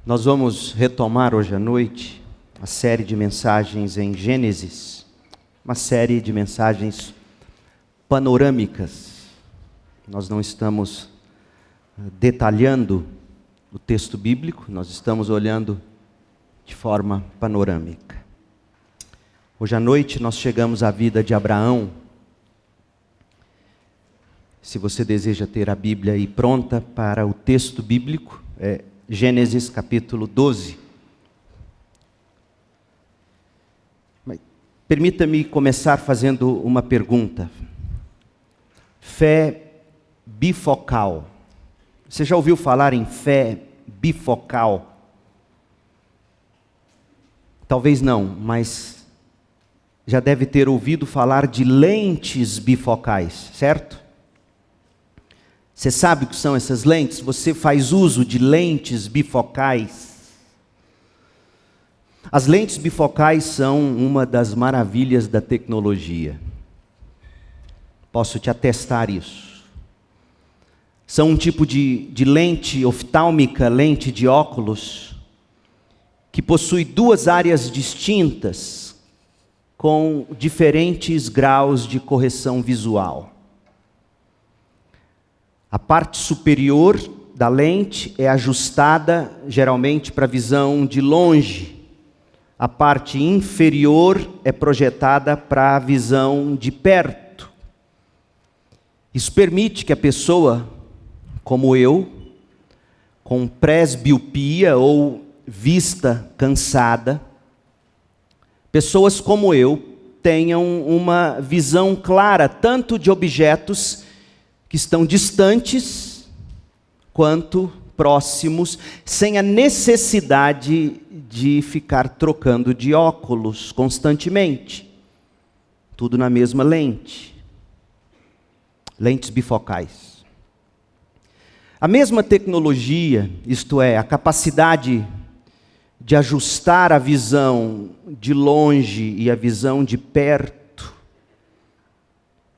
Nós vamos retomar hoje à noite a série de mensagens em Gênesis, uma série de mensagens panorâmicas. Nós não estamos detalhando o texto bíblico, nós estamos olhando de forma panorâmica. Hoje à noite nós chegamos à vida de Abraão. Se você deseja ter a Bíblia aí pronta para o texto bíblico, Gênesis capítulo 12. Permita-me começar fazendo uma pergunta. Fé bifocal. Você já ouviu falar em fé bifocal? Talvez não, mas já deve ter ouvido falar de lentes bifocais, certo? Você sabe o que são essas lentes? Você faz uso de lentes bifocais? As lentes bifocais são uma das maravilhas da tecnologia. Posso te atestar isso. São um tipo de lente oftálmica, lente de óculos, que possui duas áreas distintas, com diferentes graus de correção visual. A parte superior da lente é ajustada geralmente para a visão de longe. A parte inferior é projetada para a visão de perto. Isso permite que a pessoa, como eu, com presbiopia ou vista cansada, pessoas como eu tenham uma visão clara tanto de objetos que estão distantes, quanto próximos, sem a necessidade de ficar trocando de óculos constantemente. Tudo na mesma lente. Lentes bifocais. A mesma tecnologia, isto é, a capacidade de ajustar a visão de longe e a visão de perto,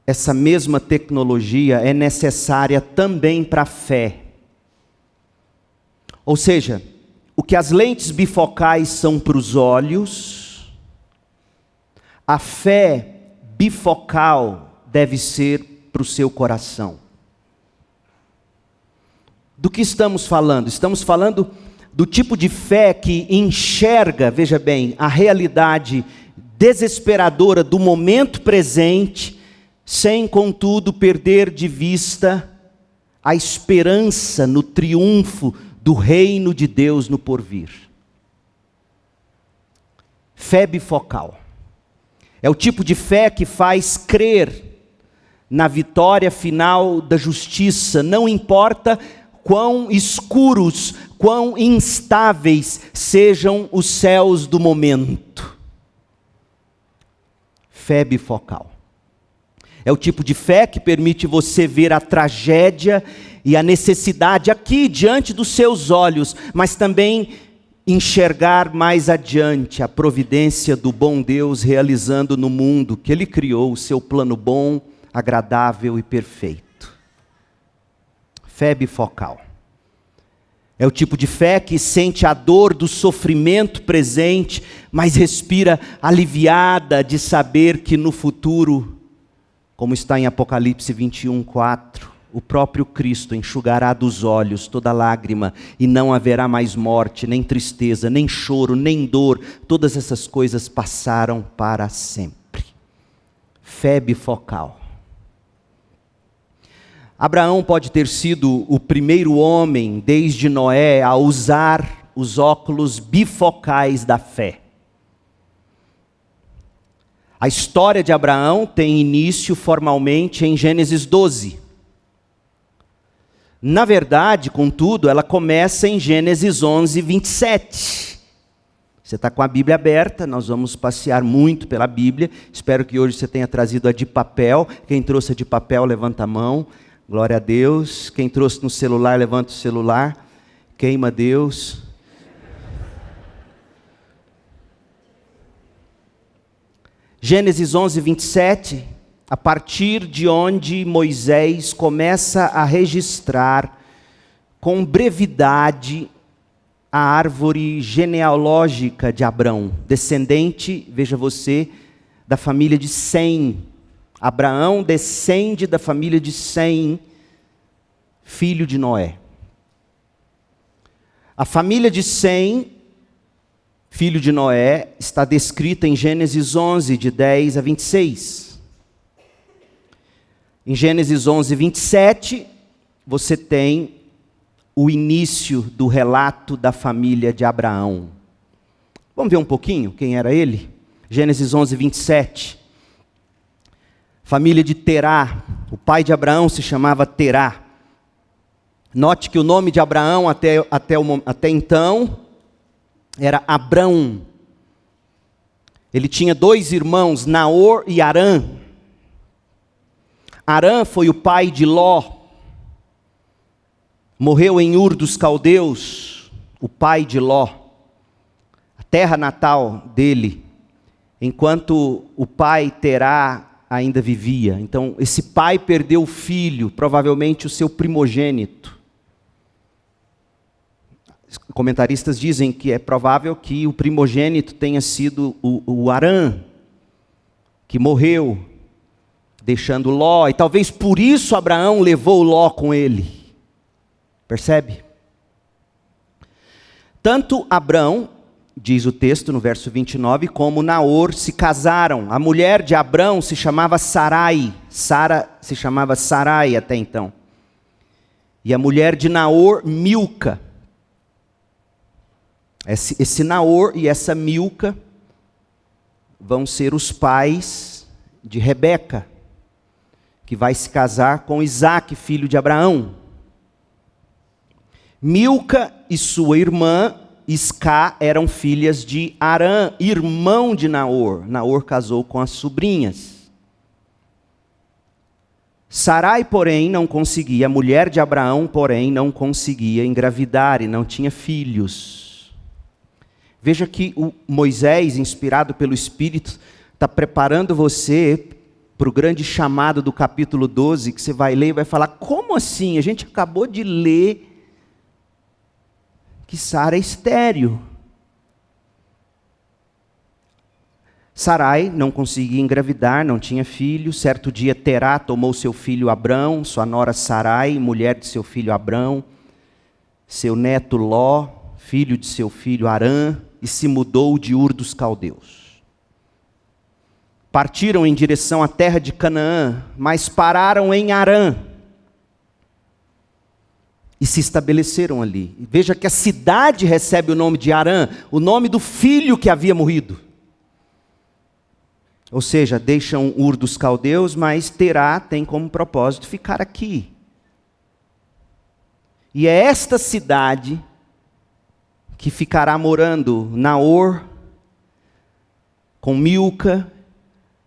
essa mesma tecnologia é necessária também para a fé. Ou seja, o que as lentes bifocais são para os olhos, a fé bifocal deve ser para o seu coração. Do que estamos falando? Estamos falando do tipo de fé que enxerga, veja bem, a realidade desesperadora do momento presente, sem, contudo, perder de vista a esperança no triunfo do reino de Deus no porvir. Fé bifocal. É o tipo de fé que faz crer na vitória final da justiça, não importa quão escuros, quão instáveis sejam os céus do momento. Fé bifocal. É o tipo de fé que permite você ver a tragédia e a necessidade aqui diante dos seus olhos, mas também enxergar mais adiante a providência do bom Deus realizando no mundo que Ele criou o seu plano bom, agradável e perfeito. Fé bifocal. É o tipo de fé que sente a dor do sofrimento presente, mas respira aliviada de saber que no futuro, como está em Apocalipse 21:4, o próprio Cristo enxugará dos olhos toda lágrima, e não haverá mais morte, nem tristeza, nem choro, nem dor. Todas essas coisas passaram para sempre. Fé bifocal. Abraão pode ter sido o primeiro homem, desde Noé, a usar os óculos bifocais da fé. A história de Abraão tem início formalmente em Gênesis 12. Na verdade, contudo, ela começa em Gênesis 11, 27. Você está com a Bíblia aberta, nós vamos passear muito pela Bíblia. Espero que hoje você tenha trazido a de papel. Quem trouxe a de papel, levanta a mão. Glória a Deus. Quem trouxe no celular, levanta o celular. Queima Deus. Gênesis 11, 27, a partir de onde Moisés começa a registrar com brevidade a árvore genealógica de Abrão, descendente, veja você, da família de Sem. Abraão descende da família de Sem, filho de Noé. A família de Sem, filho de Noé, está descrita em Gênesis 11, de 10 a 26. Em Gênesis 11, 27, você tem o início do relato da família de Abraão. Vamos ver um pouquinho quem era ele? Gênesis 11, 27. Família de Terá. O pai de Abraão se chamava Terá. Note que o nome de Abraão até então era Abrão. Ele tinha 2 irmãos, Naor e Harã. Harã foi o pai de Ló. Morreu em Ur dos Caldeus, o pai de Ló, a terra natal dele, enquanto o pai Terá ainda vivia. Então, esse pai perdeu o filho, provavelmente o seu primogênito. Os comentaristas dizem que é provável que o primogênito tenha sido o Harã, que morreu, deixando Ló, e talvez por isso Abraão levou Ló com ele. Percebe? Tanto Abrão, diz o texto no verso 29, como Naor se casaram. A mulher de Abrão se chamava Sarai. Sara se chamava Sarai até então. E a mulher de Naor, Milca. Esse Naor e essa Milca vão ser os pais de Rebeca, que vai se casar com Isaque, filho de Abraão. Milca e sua irmã Iscá eram filhas de Harã, irmão de Naor. Naor casou com as sobrinhas. Sarai, porém, não conseguia, a mulher de Abraão, porém, não conseguia engravidar e não tinha filhos. Veja que o Moisés, inspirado pelo Espírito, está preparando você para o grande chamado do capítulo 12, que você vai ler e vai falar, como assim? A gente acabou de ler que Sara é estéril. Sarai não conseguia engravidar, não tinha filho. Certo dia Terá tomou seu filho Abrão, sua nora Sarai, mulher de seu filho Abrão, seu neto Ló, filho de seu filho Harã, e se mudou de Ur dos Caldeus. Partiram em direção à terra de Canaã, mas pararam em Harã. E se estabeleceram ali. Veja que a cidade recebe o nome de Harã, o nome do filho que havia morrido. Ou seja, deixam Ur dos Caldeus, mas Terá tem como propósito ficar aqui. E é esta cidade que ficará morando Naor, com Milca.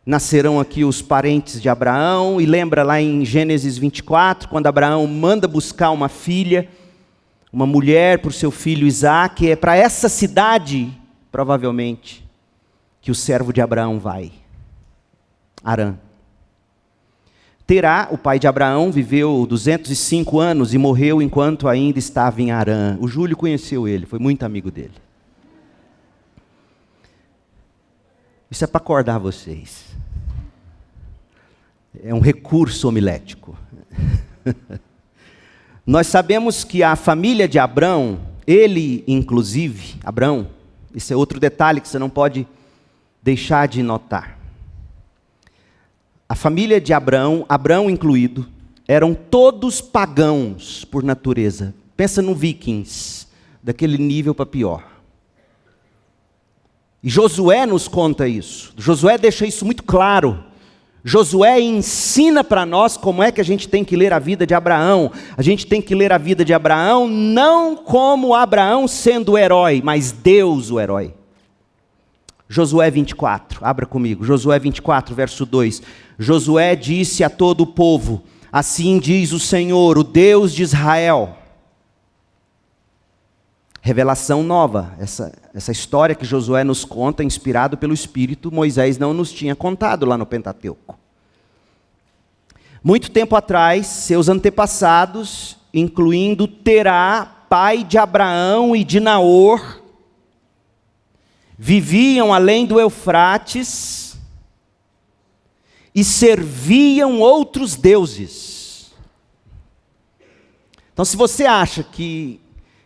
Nascerão aqui os parentes de Abraão, e lembra lá em Gênesis 24, quando Abraão manda buscar uma filha, uma mulher para o seu filho Isaque, é para essa cidade, provavelmente, que o servo de Abraão vai, Harã. Terá, o pai de Abraão, viveu 205 anos e morreu enquanto ainda estava em Harã. O Júlio conheceu ele, foi muito amigo dele. Isso é para acordar vocês. É um recurso homilético. Nós sabemos que a família de Abrão, ele inclusive, Abrão, esse é outro detalhe que você não pode deixar de notar. A família de Abrão, Abrão incluído, eram todos pagãos por natureza. Pensa no Vikings, daquele nível para pior. E Josué nos conta isso. Josué deixa isso muito claro. Josué ensina para nós como é que a gente tem que ler a vida de Abraão. A gente tem que ler a vida de Abraão não como Abraão sendo o herói, mas Deus o herói. Josué 24, abra comigo. Josué 24, verso 2. Josué disse a todo o povo, assim diz o Senhor, o Deus de Israel. Revelação nova, essa história que Josué nos conta, inspirado pelo Espírito, Moisés não nos tinha contado lá no Pentateuco. Muito tempo atrás, seus antepassados, incluindo Terá, pai de Abraão e de Naor, viviam além do Eufrates e serviam outros deuses. Então, se você acha que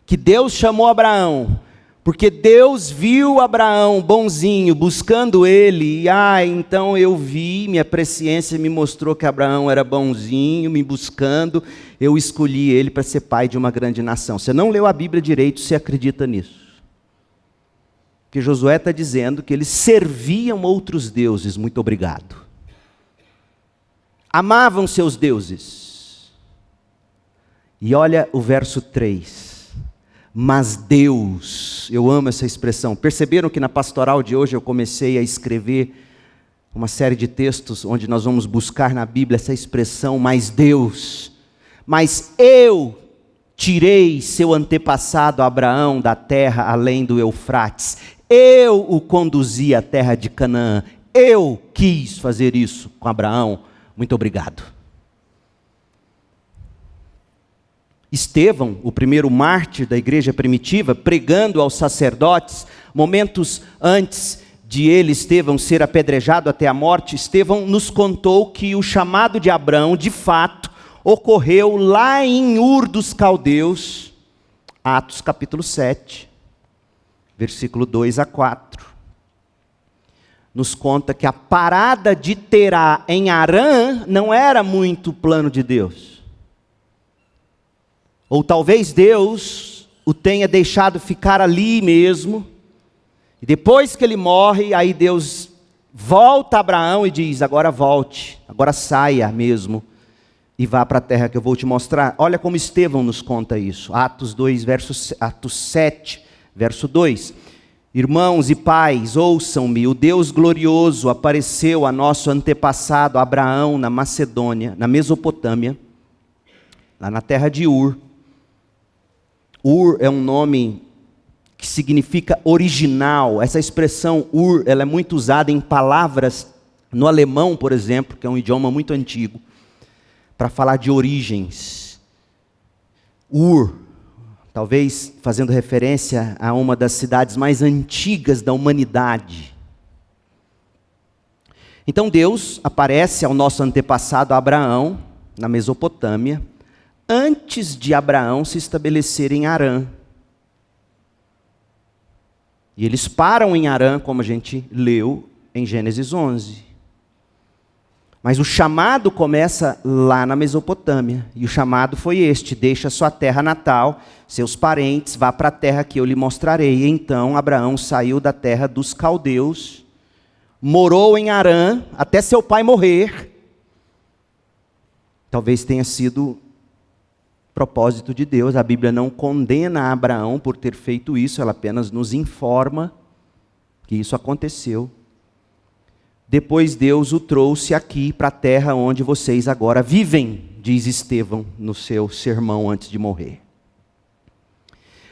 Deus chamou Abraão porque Deus viu Abraão bonzinho, buscando ele, então eu vi, minha presciência me mostrou que Abraão era bonzinho, me buscando, eu escolhi ele para ser pai de uma grande nação. Você não leu a Bíblia direito, você acredita nisso? Porque Josué está dizendo que eles serviam outros deuses, muito obrigado. Amavam seus deuses. E olha o verso 3. Mas Deus, eu amo essa expressão. Perceberam que na pastoral de hoje eu comecei a escrever uma série de textos onde nós vamos buscar na Bíblia essa expressão, mas Deus. Mas eu tirei seu antepassado Abraão da terra além do Eufrates. Eu o conduzi à terra de Canaã. Eu quis fazer isso com Abraão. Muito obrigado. Estevão, o primeiro mártir da igreja primitiva, pregando aos sacerdotes, momentos antes de ele, Estevão, ser apedrejado até a morte, Estevão nos contou que o chamado de Abraão, de fato, ocorreu lá em Ur dos Caldeus, Atos capítulo 7, versículo 2 a 4. Nos conta que a parada de Terá em Harã não era muito plano de Deus. Ou talvez Deus o tenha deixado ficar ali mesmo, e depois que ele morre, aí Deus volta a Abraão e diz, agora volte, agora saia mesmo, e vá para a terra que eu vou te mostrar. Olha como Estevão nos conta isso, Atos 7, verso 2. Irmãos e pais, ouçam-me, o Deus glorioso apareceu a nosso antepassado Abraão na Macedônia, na Mesopotâmia, lá na terra de Ur. Ur é um nome que significa original. Essa expressão Ur, ela é muito usada em palavras no alemão, por exemplo, que é um idioma muito antigo, para falar de origens. Ur, talvez fazendo referência a uma das cidades mais antigas da humanidade. Então Deus aparece ao nosso antepassado Abraão, na Mesopotâmia, antes de Abraão se estabelecer em Harã. E eles param em Harã, como a gente leu em Gênesis 11. Mas o chamado começa lá na Mesopotâmia. E o chamado foi este: deixa sua terra natal, seus parentes, vá para a terra que eu lhe mostrarei. E então Abraão saiu da terra dos caldeus, morou em Harã até seu pai morrer. Talvez tenha sido propósito de Deus. A Bíblia não condena Abraão por ter feito isso, ela apenas nos informa que isso aconteceu. Depois Deus o trouxe aqui para a terra onde vocês agora vivem, diz Estevão no seu sermão antes de morrer.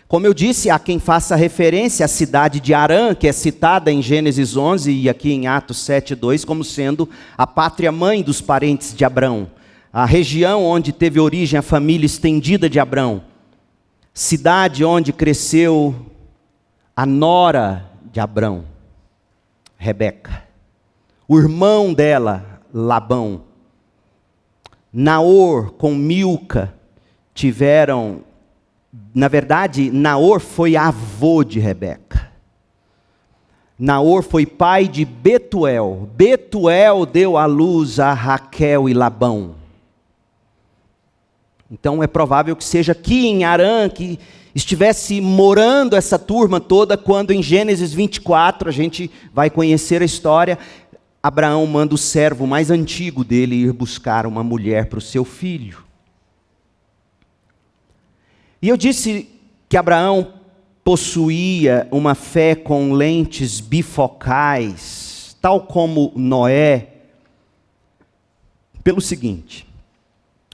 Como eu disse, há quem faça referência à cidade de Harã, que é citada em Gênesis 11 e aqui em Atos 7:2, como sendo a pátria-mãe dos parentes de Abrão. A região onde teve origem a família estendida de Abrão. Cidade onde cresceu a nora de Abrão, Rebeca. O irmão dela, Labão. Naor com Milca tiveram... Na verdade, Naor foi avô de Rebeca. Naor foi pai de Betuel. Betuel deu à luz a Raquel e Labão. Então é provável que seja aqui em Harã que estivesse morando essa turma toda, quando em Gênesis 24, a gente vai conhecer a história, Abraão manda o servo mais antigo dele ir buscar uma mulher para o seu filho. E eu disse que Abraão possuía uma fé com lentes bifocais, tal como Noé, pelo seguinte: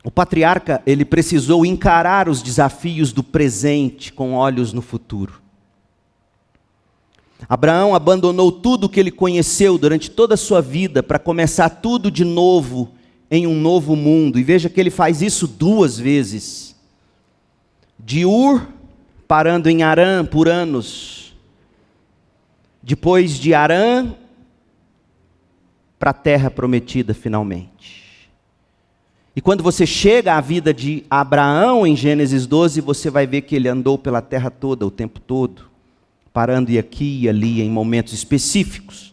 o patriarca, ele precisou encarar os desafios do presente com olhos no futuro. Abraão abandonou tudo o que ele conheceu durante toda a sua vida para começar tudo de novo em um novo mundo. E veja que ele faz isso 2 vezes. De Ur parando em Harã por anos. Depois de Harã, para a terra prometida finalmente. E quando você chega à vida de Abraão em Gênesis 12, você vai ver que ele andou pela terra toda, o tempo todo, parando aqui e ali em momentos específicos.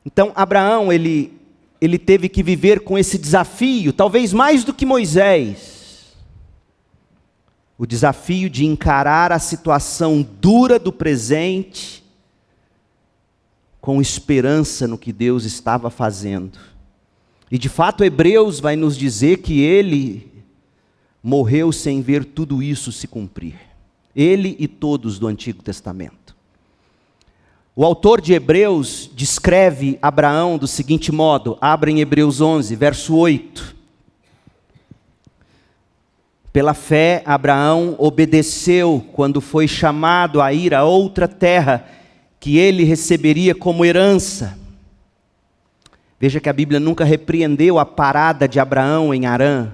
Então Abraão, ele teve que viver com esse desafio, talvez mais do que Moisés. O desafio de encarar a situação dura do presente com esperança no que Deus estava fazendo. E de fato Hebreus vai nos dizer que ele morreu sem ver tudo isso se cumprir. Ele e todos do Antigo Testamento. O autor de Hebreus descreve Abraão do seguinte modo, abra em Hebreus 11, verso 8. Pela fé, Abraão obedeceu quando foi chamado a ir a outra terra que ele receberia como herança. Veja que a Bíblia nunca repreendeu a parada de Abraão em Harã.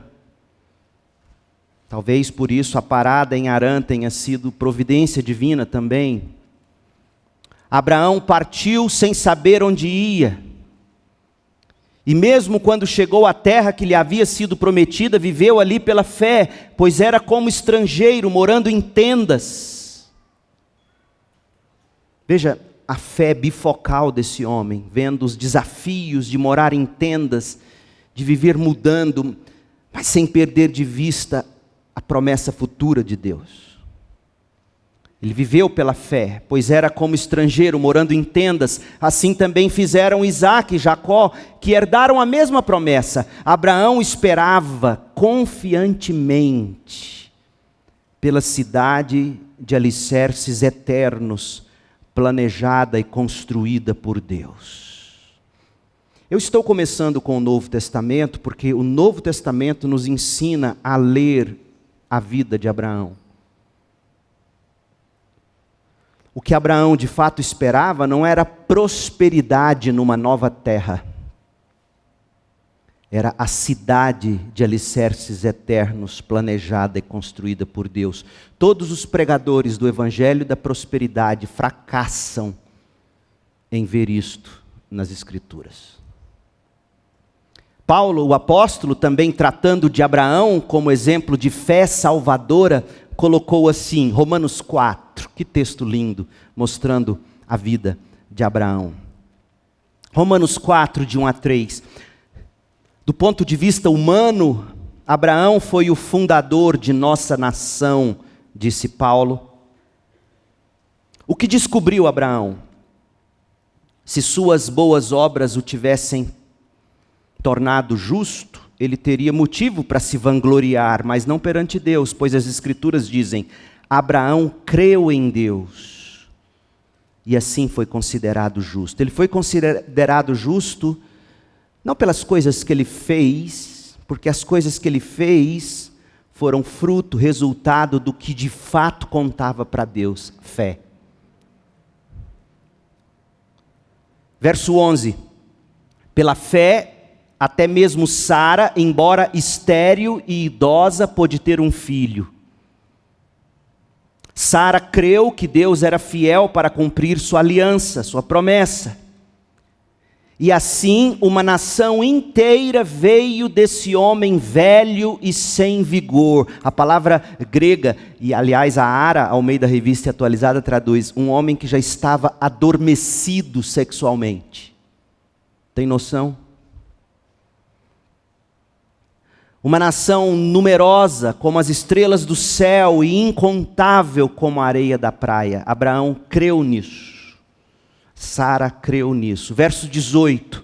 Talvez por isso a parada em Harã tenha sido providência divina também. Abraão partiu sem saber onde ia. E mesmo quando chegou à terra que lhe havia sido prometida, viveu ali pela fé, pois era como estrangeiro, morando em tendas. Veja a fé bifocal desse homem, vendo os desafios de morar em tendas, de viver mudando, mas sem perder de vista a promessa futura de Deus. Ele viveu pela fé, pois era como estrangeiro, morando em tendas. Assim também fizeram Isaque e Jacó, que herdaram a mesma promessa. Abraão esperava confiantemente pela cidade de alicerces eternos, planejada e construída por Deus. Eu estou começando com o Novo Testamento, porque o Novo Testamento nos ensina a ler a vida de Abraão. O que Abraão de fato esperava não era prosperidade numa nova terra. Era a cidade de alicerces eternos, planejada e construída por Deus. Todos os pregadores do Evangelho da prosperidade fracassam em ver isto nas Escrituras. Paulo, o apóstolo, também tratando de Abraão como exemplo de fé salvadora, colocou assim, Romanos 4, que texto lindo, mostrando a vida de Abraão. Romanos 4, de 1 a 3. Do ponto de vista humano, Abraão foi o fundador de nossa nação, disse Paulo. O que descobriu Abraão? Se suas boas obras o tivessem tornado justo, ele teria motivo para se vangloriar, mas não perante Deus, pois as Escrituras dizem, Abraão creu em Deus, e assim foi considerado justo. Ele foi considerado justo não pelas coisas que ele fez, porque as coisas que ele fez foram fruto, resultado do que de fato contava para Deus, fé. Verso 11, pela fé, até mesmo Sara, embora estéril e idosa, pôde ter um filho. Sara creu que Deus era fiel para cumprir sua aliança, sua promessa. E assim uma nação inteira veio desse homem velho e sem vigor. A palavra grega, e aliás a Ara, Almeida Revista Atualizada, traduz, um homem que já estava adormecido sexualmente. Tem noção? Uma nação numerosa como as estrelas do céu e incontável como a areia da praia. Abraão creu nisso. Sara creu nisso. Verso 18.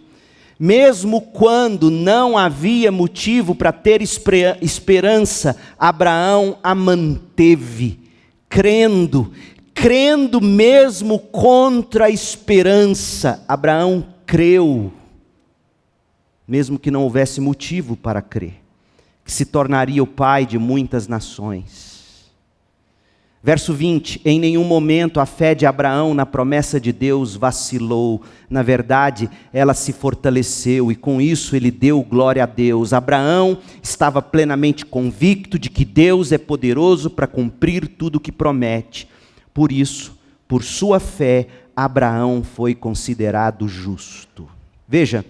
Mesmo quando não havia motivo para ter esperança, Abraão a manteve, crendo mesmo contra a esperança. Abraão creu, mesmo que não houvesse motivo para crer, que se tornaria o pai de muitas nações. Verso 20, em nenhum momento a fé de Abraão na promessa de Deus vacilou. Na verdade, ela se fortaleceu e com isso ele deu glória a Deus. Abraão estava plenamente convicto de que Deus é poderoso para cumprir tudo o que promete. Por isso, por sua fé, Abraão foi considerado justo. Veja,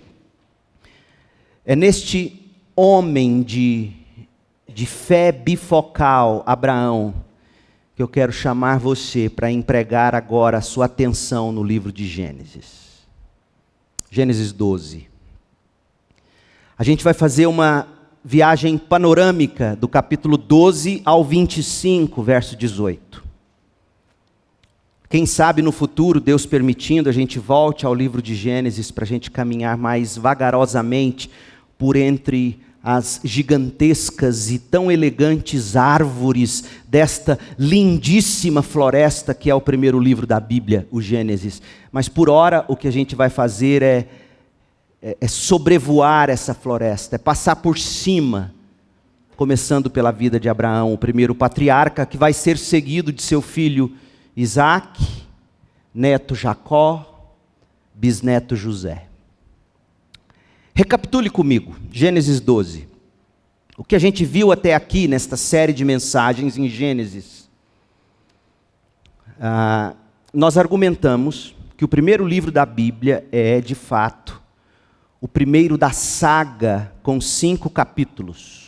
é neste homem de fé bifocal, Abraão, que eu quero chamar você para empregar agora a sua atenção no livro de Gênesis. Gênesis 12. A gente vai fazer uma viagem panorâmica do capítulo 12 ao 25, verso 18. Quem sabe no futuro, Deus permitindo, a gente volte ao livro de Gênesis para a gente caminhar mais vagarosamente por entre as gigantescas e tão elegantes árvores desta lindíssima floresta que é o primeiro livro da Bíblia, o Gênesis. Mas por hora o que a gente vai fazer é sobrevoar essa floresta, é passar por cima, começando pela vida de Abraão, o primeiro patriarca, que vai ser seguido de seu filho Isaac, neto Jacó, bisneto José. Recapitule comigo, Gênesis 12. O que a gente viu até aqui nesta série de mensagens em Gênesis. Nós argumentamos que o primeiro livro da Bíblia é, de fato, o primeiro da saga com 5 capítulos.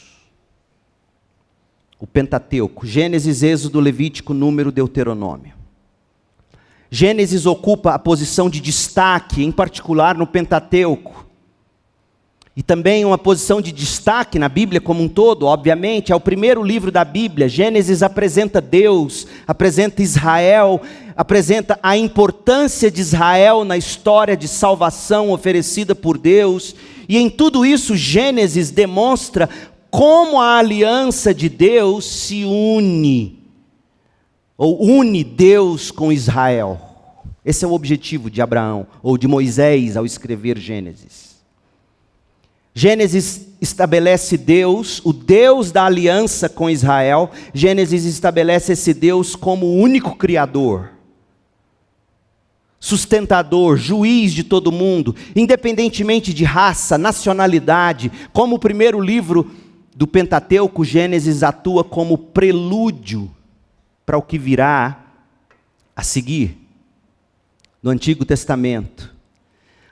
O Pentateuco, Gênesis, Êxodo, Levítico, Número, Deuteronômio. Gênesis ocupa a posição de destaque, em particular no Pentateuco. E também uma posição de destaque na Bíblia como um todo, obviamente, é o primeiro livro da Bíblia. Gênesis apresenta Deus, apresenta Israel, apresenta a importância de Israel na história de salvação oferecida por Deus. E em tudo isso, Gênesis demonstra como a aliança de Deus se une, ou une Deus com Israel. Esse é o objetivo de Abraão, ou de Moisés, ao escrever Gênesis. Gênesis estabelece Deus, o Deus da aliança com Israel. Gênesis estabelece esse Deus como o único Criador, sustentador, juiz de todo mundo, independentemente de raça, nacionalidade. Como o primeiro livro do Pentateuco, Gênesis atua como prelúdio para o que virá a seguir no Antigo Testamento.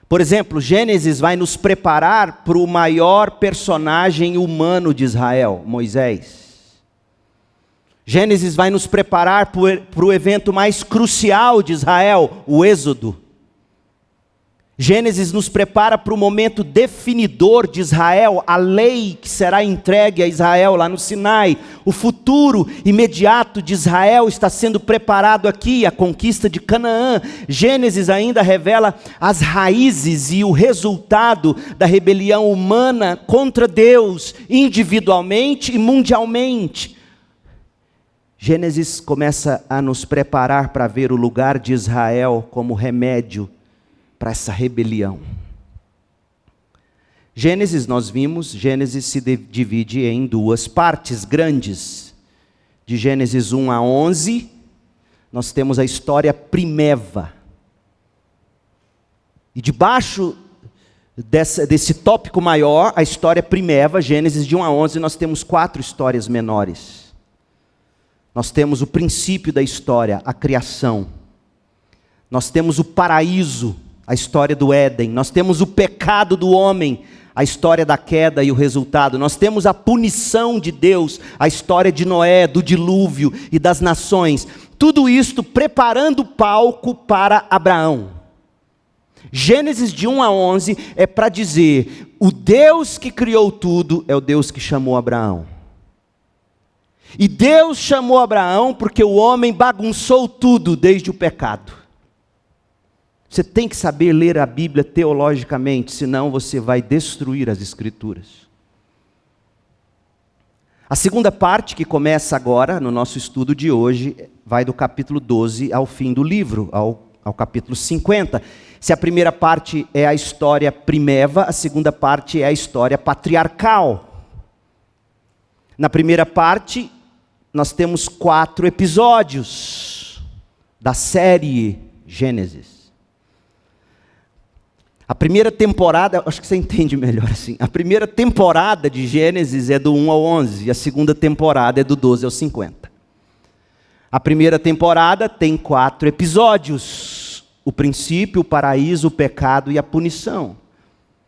Por exemplo, Gênesis vai nos preparar para o maior personagem humano de Israel, Moisés. Gênesis vai nos preparar para o evento mais crucial de Israel, o Êxodo. Gênesis nos prepara para o momento definidor de Israel, a lei que será entregue a Israel lá no Sinai. O futuro imediato de Israel está sendo preparado aqui, a conquista de Canaã. Gênesis ainda revela as raízes e o resultado da rebelião humana contra Deus, individualmente e mundialmente. Gênesis começa a nos preparar para ver o lugar de Israel como remédio para essa rebelião. Gênesis, nós vimos, Gênesis se divide em 2 partes grandes. De Gênesis 1 a 11, nós temos a história primeva. E debaixo desse tópico maior, a história primeva, Gênesis de 1 a 11, nós temos 4 histórias menores. Nós temos o princípio da história, a criação. Nós temos o paraíso, a história do Éden. Nós temos o pecado do homem, a história da queda e o resultado. Nós temos a punição de Deus, a história de Noé, do dilúvio e das nações. Tudo isto preparando o palco para Abraão. Gênesis de 1 a 11 é para dizer, o Deus que criou tudo é o Deus que chamou Abraão. E Deus chamou Abraão porque o homem bagunçou tudo desde o pecado. Você tem que saber ler a Bíblia teologicamente, senão você vai destruir as Escrituras. A segunda parte, que começa agora, no nosso estudo de hoje, vai do capítulo 12 ao fim do livro, ao capítulo 50. Se a primeira parte é a história primeva, a segunda parte é a história patriarcal. Na primeira parte, nós temos 4 episódios da série Gênesis. A primeira temporada, acho que você entende melhor assim. A primeira temporada de Gênesis é do 1 ao 11, e a segunda temporada é do 12 ao 50. A primeira temporada tem 4 episódios: o princípio, o paraíso, o pecado e a punição.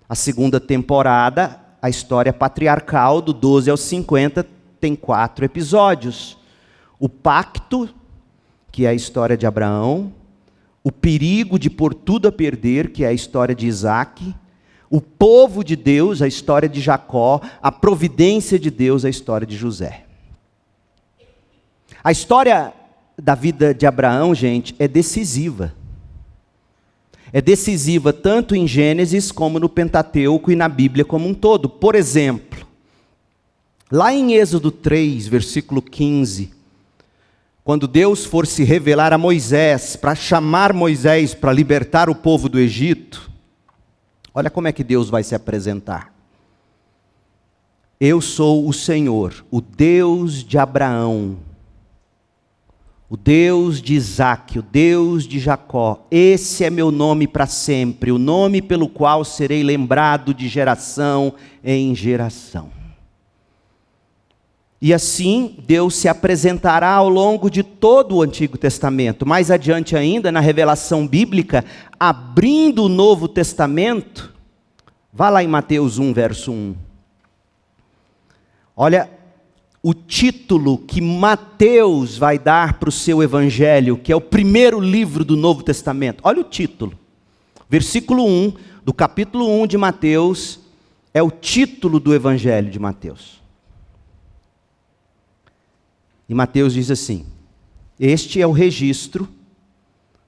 A segunda temporada, a história patriarcal, do 12 ao 50, tem 4 episódios: o pacto, que é a história de Abraão; o perigo de pôr tudo a perder, que é a história de Isaac; o povo de Deus, a história de Jacó; a providência de Deus, a história de José. A história da vida de Abraão, gente, é decisiva. É decisiva tanto em Gênesis como no Pentateuco e na Bíblia como um todo. Por exemplo, lá em Êxodo 3, versículo 15, quando Deus for se revelar a Moisés, para chamar Moisés para libertar o povo do Egito, olha como é que Deus vai se apresentar. Eu sou o Senhor, o Deus de Abraão, o Deus de Isaac, o Deus de Jacó. Esse é meu nome para sempre, o nome pelo qual serei lembrado de geração em geração. E assim, Deus se apresentará ao longo de todo o Antigo Testamento. Mais adiante ainda, na revelação bíblica, abrindo o Novo Testamento, vá lá em Mateus 1, verso 1. Olha o título que Mateus vai dar para o seu evangelho, que é o primeiro livro do Novo Testamento. Olha o título. Versículo 1 do capítulo 1 de Mateus é o título do evangelho de Mateus. E Mateus diz assim: este é o registro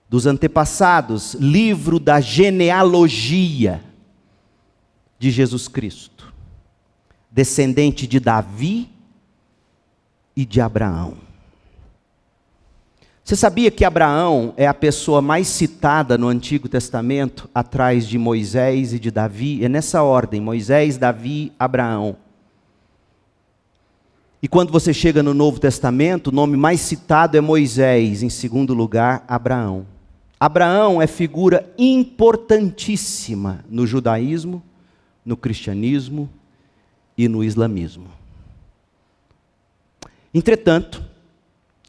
dos antepassados, livro da genealogia de Jesus Cristo, descendente de Davi e de Abraão. Você sabia que Abraão é a pessoa mais citada no Antigo Testamento, atrás de Moisés e de Davi? É nessa ordem: Moisés, Davi, Abraão. E quando você chega no Novo Testamento, o nome mais citado é Moisés, em segundo lugar, Abraão. Abraão é figura importantíssima no judaísmo, no cristianismo e no islamismo. Entretanto,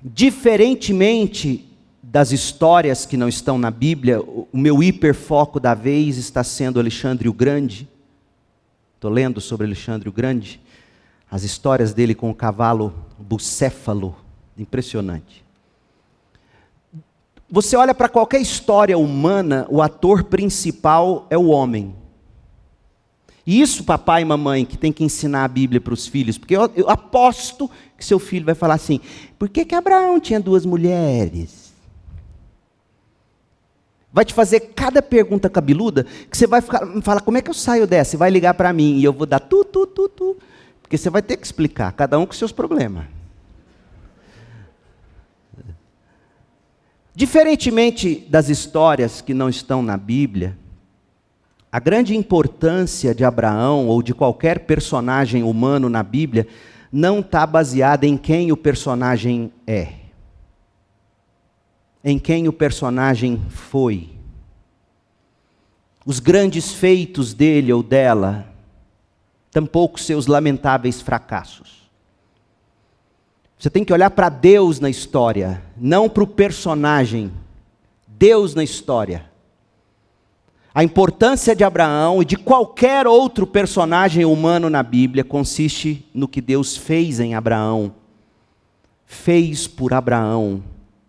diferentemente das histórias que não estão na Bíblia, o meu hiperfoco da vez está sendo Alexandre o Grande. Estou lendo sobre Alexandre o Grande. As histórias dele com o cavalo bucéfalo, impressionante. Você olha para qualquer história humana, o ator principal é o homem. E isso, papai e mamãe, que tem que ensinar a Bíblia para os filhos, porque eu aposto que seu filho vai falar assim: por que Abraão tinha 2 mulheres? Vai te fazer cada pergunta cabeluda, que você vai falar, como é que eu saio dessa? Você vai ligar para mim e eu vou dar tu. Porque você vai ter que explicar, cada um com seus problemas. Diferentemente das histórias que não estão na Bíblia, a grande importância de Abraão ou de qualquer personagem humano na Bíblia não está baseada em quem o personagem é, em quem o personagem foi. Os grandes feitos dele ou dela, tampouco seus lamentáveis fracassos. Você tem que olhar para Deus na história, não para o personagem. Deus na história. A importância de Abraão e de qualquer outro personagem humano na Bíblia consiste no que Deus fez em Abraão, fez por Abraão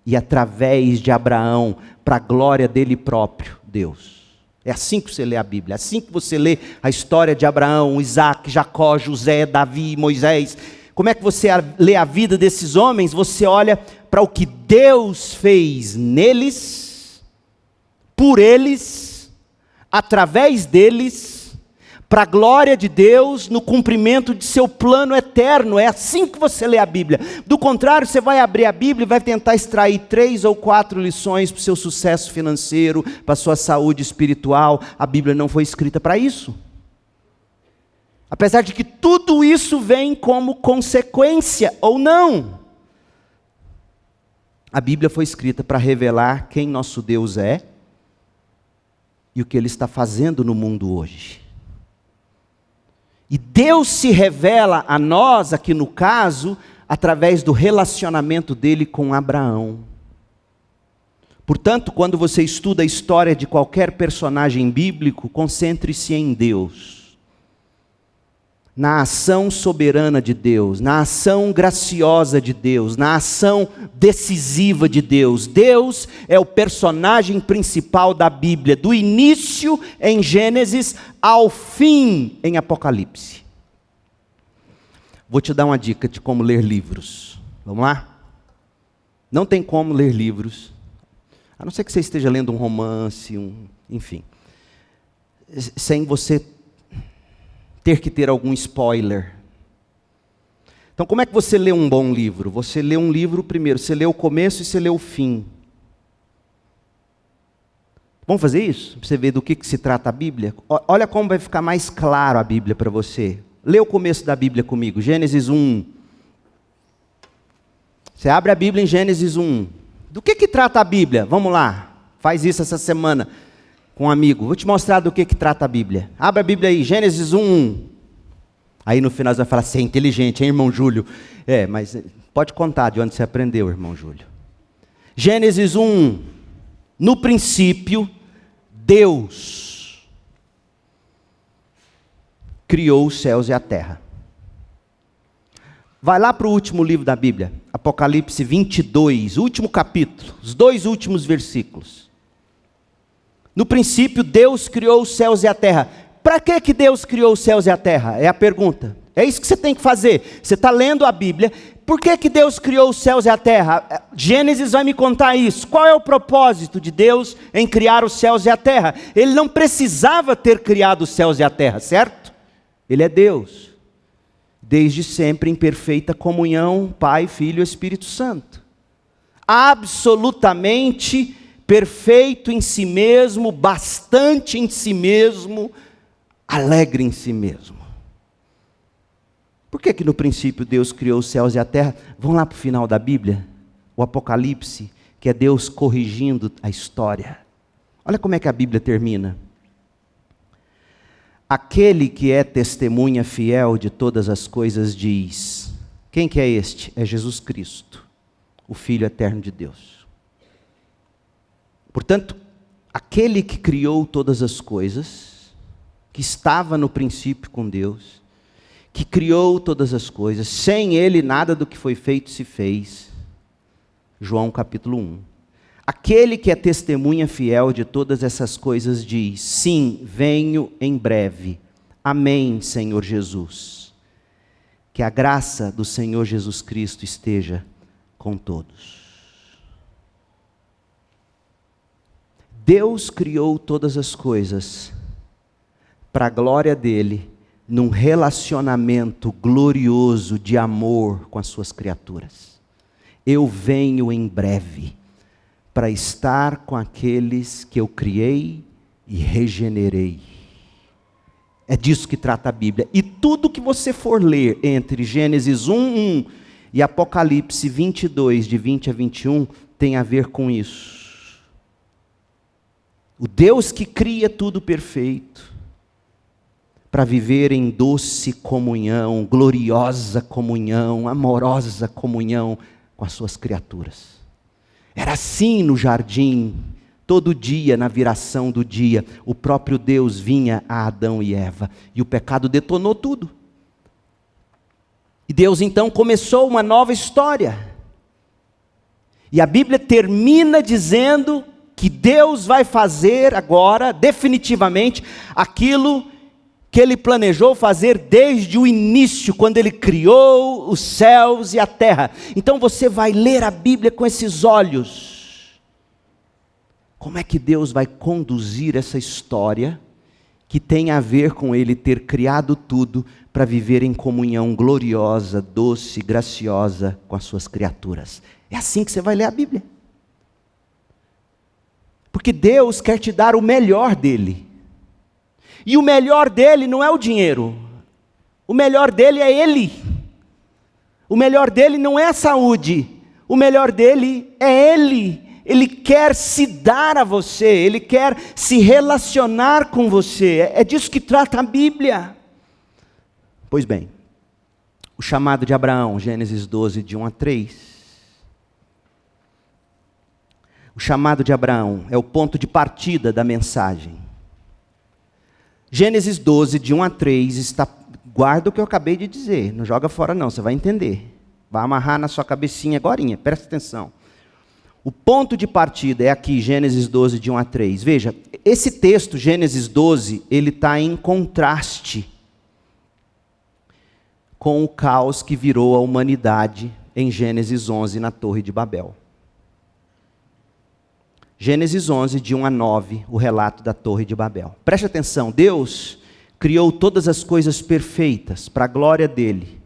e através de Abraão, para a glória dele próprio, Deus. É assim que você lê a Bíblia, é assim que você lê a história de Abraão, Isaac, Jacó, José, Davi, Moisés. Como é que você lê a vida desses homens? Você olha para o que Deus fez neles, por eles, através deles, para a glória de Deus, no cumprimento de seu plano eterno. É assim que você lê a Bíblia. Do contrário, você vai abrir a Bíblia e vai tentar extrair 3 ou 4 lições para o seu sucesso financeiro, para a sua saúde espiritual. A Bíblia não foi escrita para isso. Apesar de que tudo isso vem como consequência, ou não. A Bíblia foi escrita para revelar quem nosso Deus é e o que Ele está fazendo no mundo hoje. E Deus se revela a nós, aqui no caso, através do relacionamento dele com Abraão. Portanto, quando você estuda a história de qualquer personagem bíblico, concentre-se em Deus. Na ação soberana de Deus, na ação graciosa de Deus, na ação decisiva de Deus. Deus é o personagem principal da Bíblia, do início em Gênesis ao fim em Apocalipse. Vou te dar uma dica de como ler livros. Vamos lá? Não tem como ler livros, a não ser que você esteja lendo um romance, enfim, sem você ter que ter algum spoiler. Então, como é que você lê um bom livro? Você lê um livro primeiro, você lê o começo e você lê o fim. Vamos fazer isso? Para você ver do que se trata a Bíblia? Olha como vai ficar mais claro a Bíblia para você. Lê o começo da Bíblia comigo, Gênesis 1. Você abre a Bíblia em Gênesis 1. Do que trata a Bíblia? Vamos lá, faz isso essa semana com um amigo. Vou te mostrar do que trata a Bíblia. Abre a Bíblia aí, Gênesis 1. Aí no final você vai falar, você é inteligente, hein, irmão Júlio? Mas pode contar de onde você aprendeu, irmão Júlio. Gênesis 1. No princípio, Deus criou os céus e a terra. Vai lá para o último livro da Bíblia, Apocalipse 22, último capítulo, os 2 últimos versículos. No princípio, Deus criou os céus e a terra. Para que Deus criou os céus e a terra? É a pergunta. É isso que você tem que fazer. Você está lendo a Bíblia. Por que Deus criou os céus e a terra? Gênesis vai me contar isso. Qual é o propósito de Deus em criar os céus e a terra? Ele não precisava ter criado os céus e a terra, certo? Ele é Deus. Desde sempre em perfeita comunhão, Pai, Filho e Espírito Santo. Absolutamente perfeito em si mesmo, bastante em si mesmo, alegre em si mesmo. Por que no princípio Deus criou os céus e a terra? Vão lá para o final da Bíblia, o Apocalipse, que é Deus corrigindo a história. Olha como é que a Bíblia termina. Aquele que é testemunha fiel de todas as coisas diz. Quem que é este? É Jesus Cristo, o Filho eterno de Deus. Portanto, aquele que criou todas as coisas, que estava no princípio com Deus, que criou todas as coisas, sem Ele nada do que foi feito se fez. João capítulo 1. Aquele que é testemunha fiel de todas essas coisas diz, sim, venho em breve. Amém, Senhor Jesus. Que a graça do Senhor Jesus Cristo esteja com todos. Deus criou todas as coisas para a glória dele, num relacionamento glorioso de amor com as suas criaturas. Eu venho em breve para estar com aqueles que eu criei e regenerei. É disso que trata a Bíblia. E tudo que você for ler entre Gênesis 1:1 e Apocalipse 22, de 20 a 21, tem a ver com isso. O Deus que cria tudo perfeito, para viver em doce comunhão, gloriosa comunhão, amorosa comunhão com as suas criaturas. Era assim no jardim, todo dia, na viração do dia, o próprio Deus vinha a Adão e Eva, e o pecado detonou tudo. E Deus então começou uma nova história. E a Bíblia termina dizendo que Deus vai fazer agora, definitivamente, aquilo que Ele planejou fazer desde o início, quando Ele criou os céus e a terra. Então você vai ler a Bíblia com esses olhos. Como é que Deus vai conduzir essa história, que tem a ver com Ele ter criado tudo, para viver em comunhão gloriosa, doce, graciosa com as suas criaturas? É assim que você vai ler a Bíblia. Porque Deus quer te dar o melhor dEle. E o melhor dele não é o dinheiro. O melhor dele é Ele. O melhor dele não é a saúde. o melhor dele é Ele. Ele quer se dar a você, Ele quer se relacionar com você. É disso que trata a Bíblia. Pois bem, o chamado de Abraão, Gênesis 12, de 1 a 3. O chamado de Abraão é o ponto de partida da mensagem. Gênesis 12, de 1 a 3, está... Guarda o que eu acabei de dizer, não joga fora não, você vai entender. Vai amarrar na sua cabecinha agorinha, presta atenção. O ponto de partida é aqui, Gênesis 12, de 1 a 3. Veja, esse texto, Gênesis 12, ele está em contraste com o caos que virou a humanidade em Gênesis 11, na Torre de Babel. Gênesis 11, de 1 a 9, o relato da Torre de Babel. Preste atenção, Deus criou todas as coisas perfeitas para a glória dele,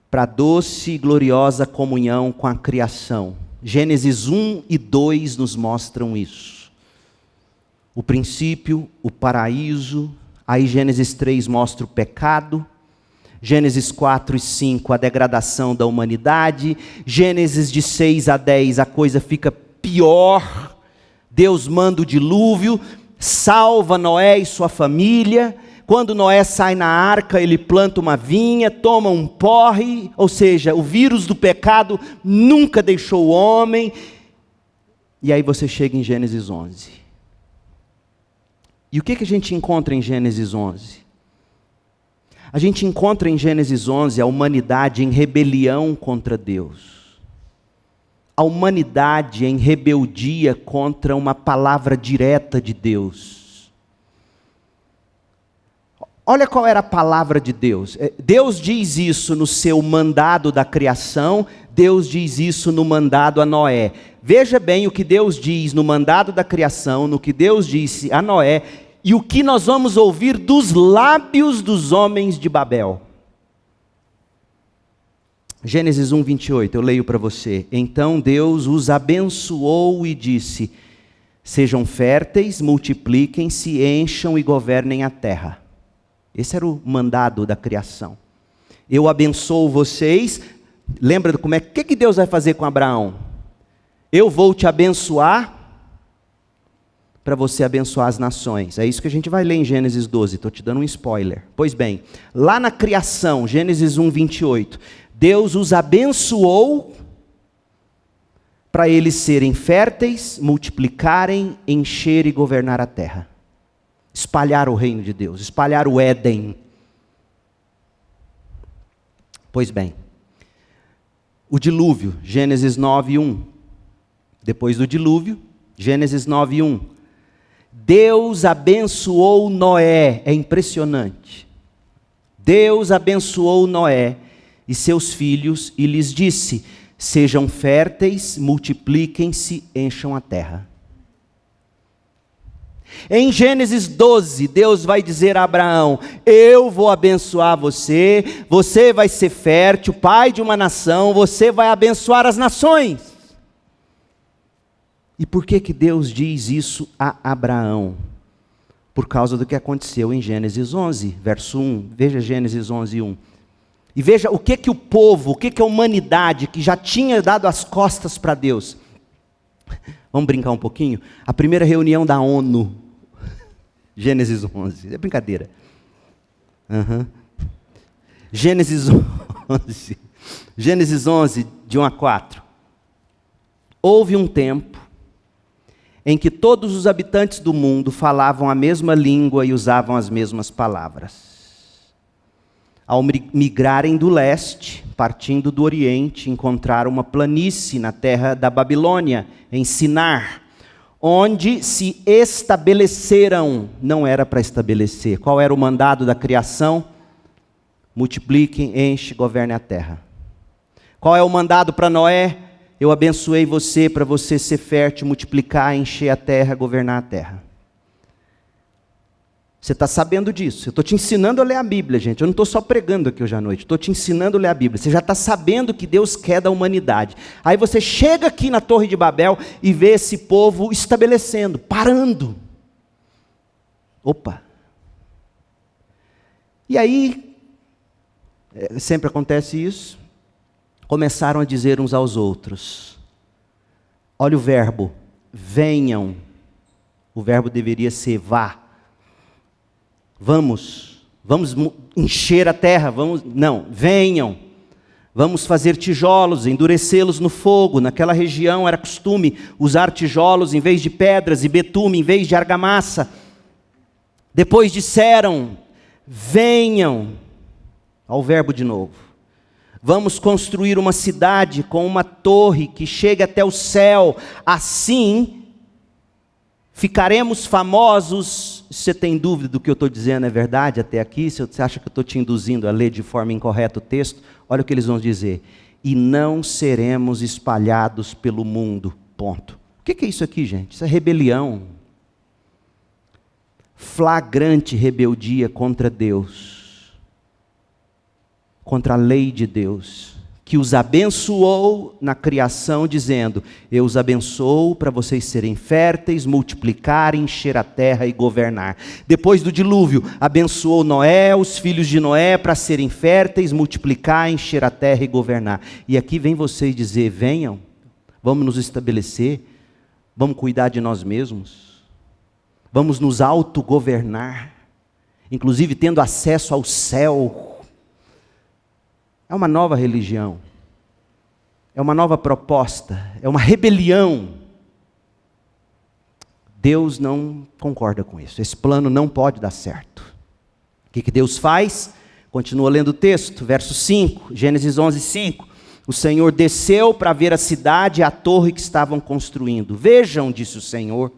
para a doce e gloriosa comunhão com a criação. Gênesis 1 e 2 nos mostram isso. O princípio, o paraíso, aí Gênesis 3 mostra o pecado, Gênesis 4 e 5 a degradação da humanidade, Gênesis de 6 a 10 a coisa fica pior, Deus manda o dilúvio, salva Noé e sua família. Quando Noé sai na arca, ele planta uma vinha, toma um porre, ou seja, o vírus do pecado nunca deixou o homem. E aí você chega em Gênesis 11. E o que a gente encontra em Gênesis 11? A gente encontra em Gênesis 11 a humanidade em rebelião contra Deus. A humanidade em rebeldia contra uma palavra direta de Deus. Olha qual era a palavra de Deus. Deus diz isso no seu mandado da criação, Deus diz isso no mandado a Noé. Veja bem o que Deus diz no mandado da criação, no que Deus disse a Noé, e o que nós vamos ouvir dos lábios dos homens de Babel. Gênesis 1, 28, eu leio para você. Então Deus os abençoou e disse: sejam férteis, multipliquem-se, encham e governem a terra. Esse era o mandado da criação. Eu abençoo vocês. Lembra como que Deus vai fazer com Abraão? Eu vou te abençoar para você abençoar as nações. É isso que a gente vai ler em Gênesis 12. Estou te dando um spoiler. Pois bem, lá na criação, Gênesis 1, 28, Deus os abençoou para eles serem férteis, multiplicarem, encher e governar a terra. Espalhar o reino de Deus, espalhar o Éden. Pois bem, o dilúvio, Gênesis 9, 1. Depois do dilúvio, Gênesis 9, 1. Deus abençoou Noé, é impressionante. Deus abençoou Noé e seus filhos e lhes disse: sejam férteis, multipliquem-se, encham a terra. Em Gênesis 12, Deus vai dizer a Abraão: eu vou abençoar você, você vai ser fértil, pai de uma nação, você vai abençoar as nações. E por que Deus diz isso a Abraão? Por causa do que aconteceu em Gênesis 11, verso 1. Veja Gênesis 11, 1. E veja o que o povo, o que a humanidade, que já tinha dado as costas para Deus. Vamos brincar um pouquinho? A primeira reunião da ONU, Gênesis 11, é brincadeira. Gênesis 11, Gênesis 11, de 1 a 4. Houve um tempo em que todos os habitantes do mundo falavam a mesma língua e usavam as mesmas palavras. Ao migrarem do leste, partindo do oriente, encontraram uma planície na terra da Babilônia, em Sinar, onde se estabeleceram. Não era para estabelecer. Qual era o mandado da criação? Multipliquem, enche, governe a terra. Qual é o mandado para Noé? Eu abençoei você para você ser fértil, multiplicar, encher a terra, governar a terra. Você está sabendo disso. Eu estou te ensinando a ler a Bíblia, gente. Eu não estou só pregando aqui hoje à noite. Estou te ensinando a ler a Bíblia. Você já está sabendo o que Deus quer da humanidade. Aí você chega aqui na Torre de Babel e vê esse povo estabelecendo, parando. Opa! E aí, sempre acontece isso. começaram a dizer uns aos outros. Olha o verbo, venham. O verbo deveria ser vá. Vamos encher a terra, não, venham. Vamos fazer tijolos, endurecê-los no fogo. Naquela região era costume usar tijolos em vez de pedras e betume em vez de argamassa. Depois disseram, venham. Olha o verbo de novo. Vamos construir uma cidade com uma torre que chegue até o céu. Assim, ficaremos famosos. Se você tem dúvida do que eu estou dizendo é verdade até aqui, se você acha que eu estou te induzindo a ler de forma incorreta o texto, olha o que eles vão dizer. E não seremos espalhados pelo mundo. Ponto. O que é isso aqui, gente? Isso é rebelião. Flagrante rebeldia contra Deus. Contra a lei de Deus, que os abençoou na criação, dizendo, eu os abençoo para vocês serem férteis, multiplicarem, encher a terra e governar. Depois do dilúvio, abençoou Noé, os filhos de Noé, para serem férteis, multiplicar, encher a terra e governar. E aqui vem vocês dizer, venham, vamos nos estabelecer, vamos cuidar de nós mesmos, vamos nos autogovernar, inclusive tendo acesso ao céu. É uma nova religião, é uma nova proposta, é uma rebelião. Deus não concorda com isso, esse plano não pode dar certo. O que Deus faz? Continua lendo o texto, verso 5, Gênesis 11, 5. O Senhor desceu para ver a cidade e a torre que estavam construindo. Vejam, disse o Senhor,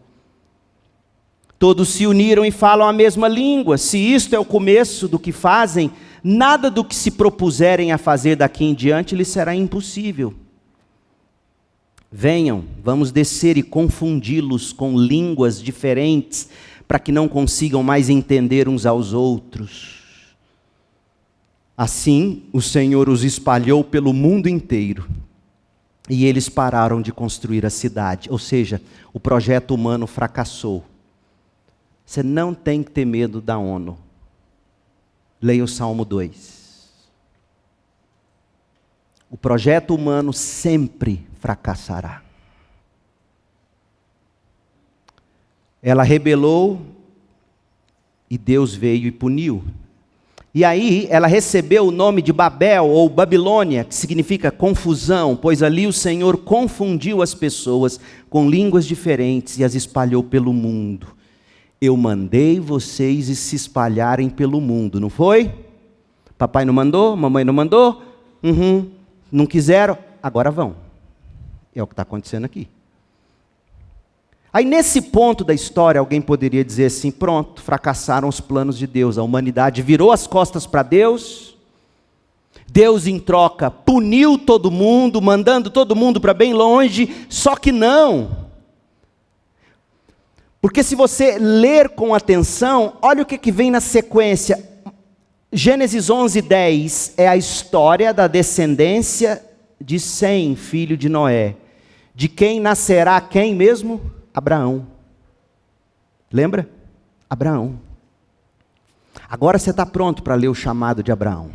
todos se uniram e falam a mesma língua. Se isto é o começo do que fazem, nada do que se propuserem a fazer daqui em diante lhes será impossível. Venham, vamos descer e confundi-los com línguas diferentes, para que não consigam mais entender uns aos outros. Assim, o Senhor os espalhou pelo mundo inteiro, e eles pararam de construir a cidade. Ou seja, o projeto humano fracassou. Você não tem que ter medo da ONU. Leia o Salmo 2. O projeto humano sempre fracassará. Ela rebelou e Deus veio e puniu. E aí ela recebeu o nome de Babel ou Babilônia, que significa confusão, pois ali o Senhor confundiu as pessoas com línguas diferentes e as espalhou pelo mundo. Eu mandei vocês se espalharem pelo mundo, não foi? Papai não mandou? Mamãe não mandou? Não quiseram? Agora vão. É o que está acontecendo aqui. Aí nesse ponto da história, alguém poderia dizer assim, pronto, fracassaram os planos de Deus. A humanidade virou as costas para Deus. Deus, em troca, puniu todo mundo, mandando todo mundo para bem longe. Só que não. Porque se você ler com atenção, olha o que vem na sequência. Gênesis 11, 10 é a história da descendência de Sem, filho de Noé. De quem nascerá quem mesmo? Abraão. Lembra? Abraão. Agora você está pronto para ler o chamado de Abraão.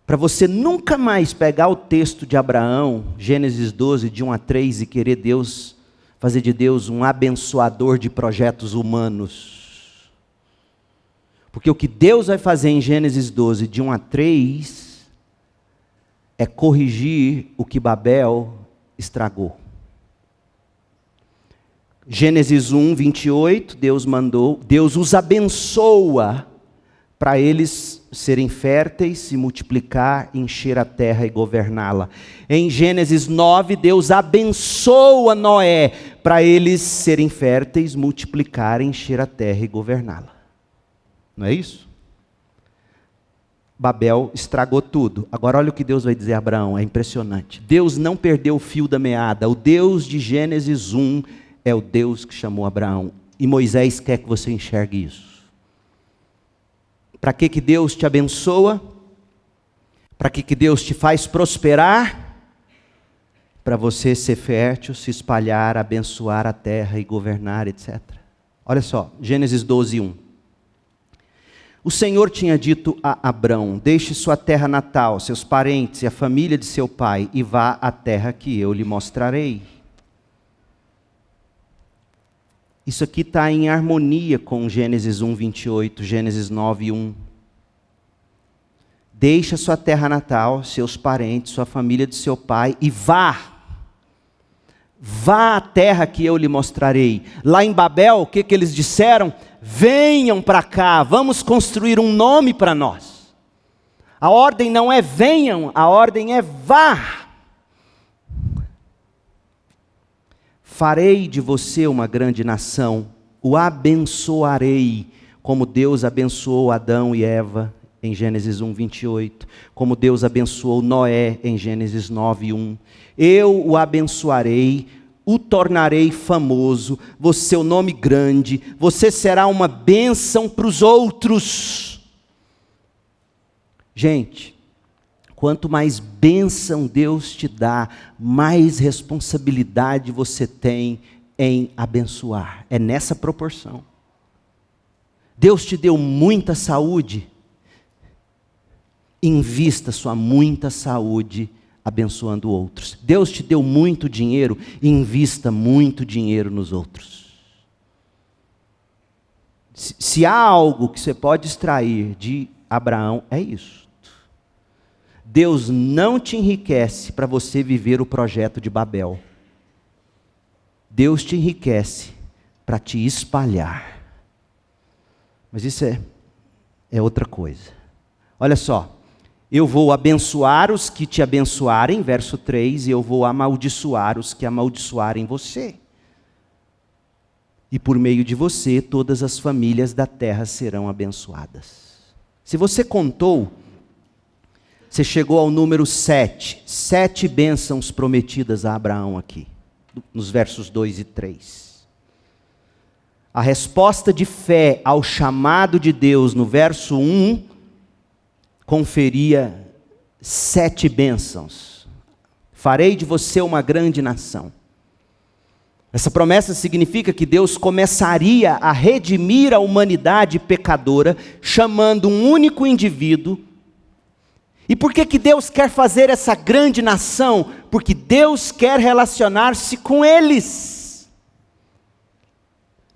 Para você nunca mais pegar o texto de Abraão, Gênesis 12, de 1 a 3, e querer fazer de Deus um abençoador de projetos humanos. Porque o que Deus vai fazer em Gênesis 12, de 1 a 3, é corrigir o que Babel estragou. Gênesis 1, 28, Deus os abençoa para eles serem férteis, se multiplicar, encher a terra e governá-la. Em Gênesis 9, Deus abençoa Noé para eles serem férteis, multiplicar, encher a terra e governá-la. Não é isso? Babel estragou tudo. Agora olha o que Deus vai dizer a Abraão, é impressionante. Deus não perdeu o fio da meada. O Deus de Gênesis 1 é o Deus que chamou Abraão. E Moisés quer que você enxergue isso. Para que Deus te abençoa? Para que Deus te faz prosperar? Para você ser fértil, se espalhar, abençoar a terra e governar, etc. Olha só, Gênesis 12, 1. O Senhor tinha dito a Abrão: deixe sua terra natal, seus parentes e a família de seu pai, e vá à terra que eu lhe mostrarei. Isso aqui está em harmonia com Gênesis 1, 28, Gênesis 9, 1. Deixa sua terra natal, seus parentes, sua família de seu pai, e vá. Vá à terra que eu lhe mostrarei. Lá em Babel, o que eles disseram? Venham para cá, vamos construir um nome para nós. A ordem não é venham, a ordem é vá. Farei de você uma grande nação, o abençoarei, como Deus abençoou Adão e Eva, em Gênesis 1, 28, como Deus abençoou Noé, em Gênesis 9, 1. Eu o abençoarei, o tornarei famoso, seu nome grande, você será uma bênção para os outros. Gente, quanto mais bênção Deus te dá, mais responsabilidade você tem em abençoar. É nessa proporção. Deus te deu muita saúde, invista sua muita saúde abençoando outros. Deus te deu muito dinheiro, invista muito dinheiro nos outros. Se há algo que você pode extrair de Abraão, é isso. Deus não te enriquece para você viver o projeto de Babel. Deus te enriquece para te espalhar. Mas isso é outra coisa. Olha só. Eu vou abençoar os que te abençoarem, verso 3, e eu vou amaldiçoar os que amaldiçoarem você. E por meio de você, todas as famílias da terra serão abençoadas. Se você contou, você chegou ao número 7. 7 bênçãos prometidas a Abraão aqui, nos versos 2 e 3. A resposta de fé ao chamado de Deus no verso 1, conferia 7 bênçãos. Farei de você uma grande nação. Essa promessa significa que Deus começaria a redimir a humanidade pecadora, chamando um único indivíduo. E por que Deus quer fazer essa grande nação? Porque Deus quer relacionar-se com eles.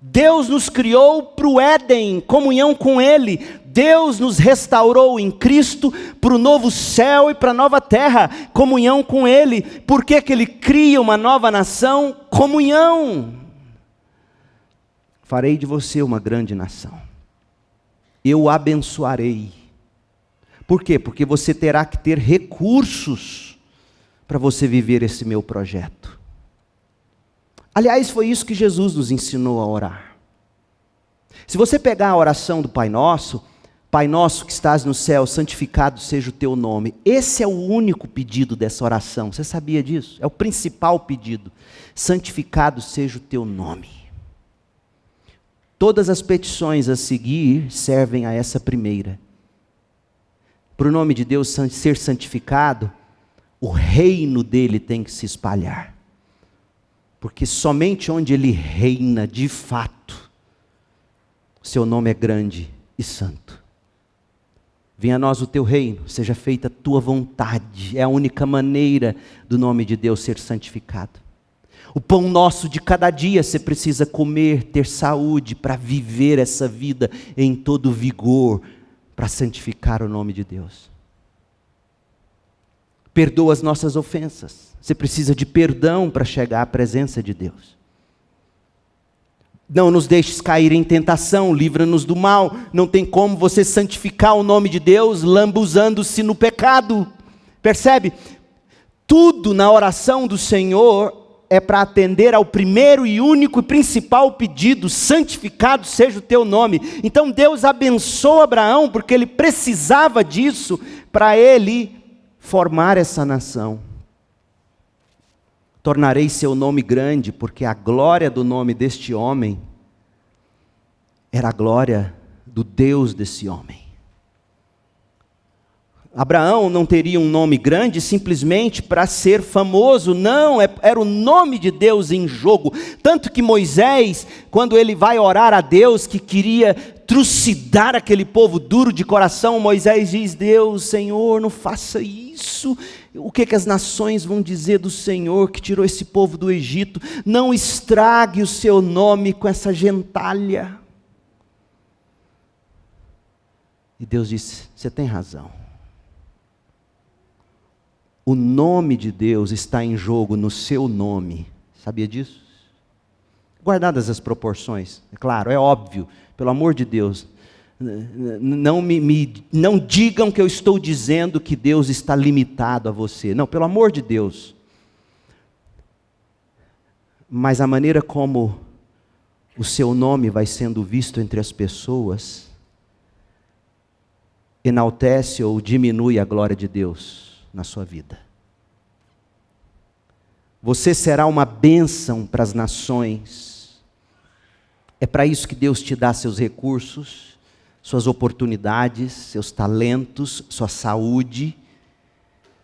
Deus nos criou para o Éden, comunhão com Ele. Deus nos restaurou em Cristo para o novo céu e para a nova terra, comunhão com Ele. Por que Ele cria uma nova nação? Comunhão. Farei de você uma grande nação. Eu o abençoarei. Por quê? Porque você terá que ter recursos para você viver esse meu projeto. Aliás, foi isso que Jesus nos ensinou a orar. Se você pegar a oração do Pai Nosso que estás no céu, santificado seja o teu nome. Esse é o único pedido dessa oração. Você sabia disso? É o principal pedido. Santificado seja o teu nome. Todas as petições a seguir servem a essa primeira. Para o nome de Deus ser santificado, o reino dele tem que se espalhar. Porque somente onde ele reina de fato, seu nome é grande e santo. Venha a nós o teu reino, seja feita a tua vontade. É a única maneira do nome de Deus ser santificado. O pão nosso de cada dia você precisa comer, ter saúde para viver essa vida em todo vigor, para santificar o nome de Deus. Perdoa as nossas ofensas. Você precisa de perdão para chegar à presença de Deus. Não nos deixes cair em tentação, livra-nos do mal. Não tem como você santificar o nome de Deus lambuzando-se no pecado. Percebe? Tudo na oração do Senhor é para atender ao primeiro e único e principal pedido: santificado seja o teu nome. Então Deus abençoa Abraão porque ele precisava disso para ele formar essa nação. Tornarei seu nome grande, porque a glória do nome deste homem era a glória do Deus desse homem. Abraão não teria um nome grande simplesmente para ser famoso, não, era o nome de Deus em jogo. Tanto que Moisés, quando ele vai orar a Deus, que queria trucidar aquele povo duro de coração, Moisés diz: Deus, Senhor, não faça isso. O que as nações vão dizer do Senhor que tirou esse povo do Egito? Não estrague o seu nome com essa gentalha. E Deus disse: você tem razão. O nome de Deus está em jogo no seu nome. Sabia disso? Guardadas as proporções, é claro, é óbvio, pelo amor de Deus. Não digam que eu estou dizendo que Deus está limitado a você. Não, pelo amor de Deus. Mas a maneira como o seu nome vai sendo visto entre as pessoas enaltece ou diminui a glória de Deus na sua vida. Você será uma bênção para as nações. É para isso que Deus te dá seus recursos, suas oportunidades, seus talentos, sua saúde.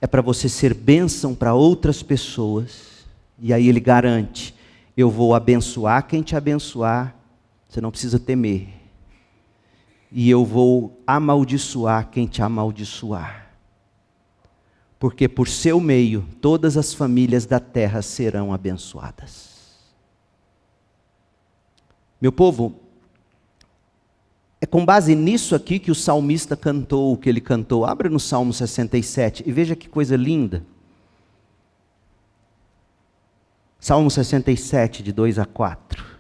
É para você ser bênção para outras pessoas. E aí Ele garante: eu vou abençoar quem te abençoar, você não precisa temer. E eu vou amaldiçoar quem te amaldiçoar. Porque por seu meio, todas as famílias da terra serão abençoadas. Meu povo, é com base nisso aqui que o salmista cantou o que ele cantou. Abra no Salmo 67 e veja que coisa linda. Salmo 67, de 2 a 4.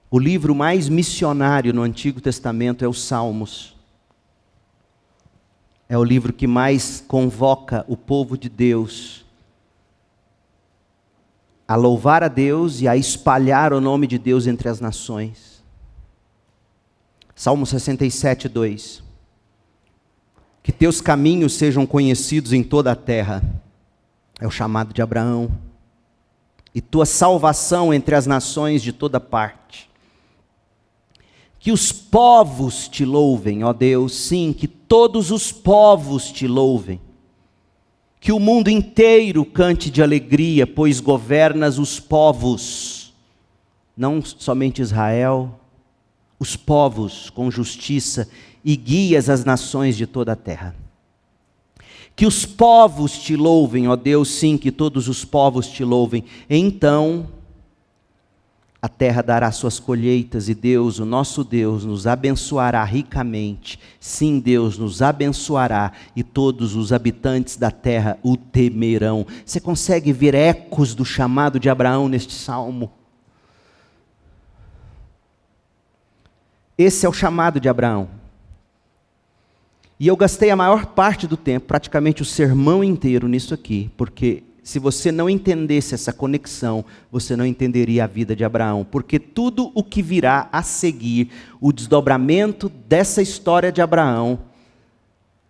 O livro mais missionário no Antigo Testamento é os Salmos. É o livro que mais convoca o povo de Deus a louvar a Deus e a espalhar o nome de Deus entre as nações. Salmo 67, 2. Que teus caminhos sejam conhecidos em toda a terra. É o chamado de Abraão. E tua salvação entre as nações de toda parte. Que os povos te louvem, ó Deus, sim, que todos os povos te louvem. Que o mundo inteiro cante de alegria, pois governas os povos, não somente Israel, os povos com justiça e guias as nações de toda a terra. Que os povos te louvem, ó Deus, sim, que todos os povos te louvem. Então a terra dará suas colheitas e Deus, o nosso Deus, nos abençoará ricamente. Sim, Deus nos abençoará e todos os habitantes da terra o temerão. Você consegue ver ecos do chamado de Abraão neste salmo? Esse é o chamado de Abraão. E eu gastei a maior parte do tempo, praticamente o sermão inteiro nisso aqui, porque se você não entendesse essa conexão, você não entenderia a vida de Abraão. Porque tudo o que virá a seguir, o desdobramento dessa história de Abraão,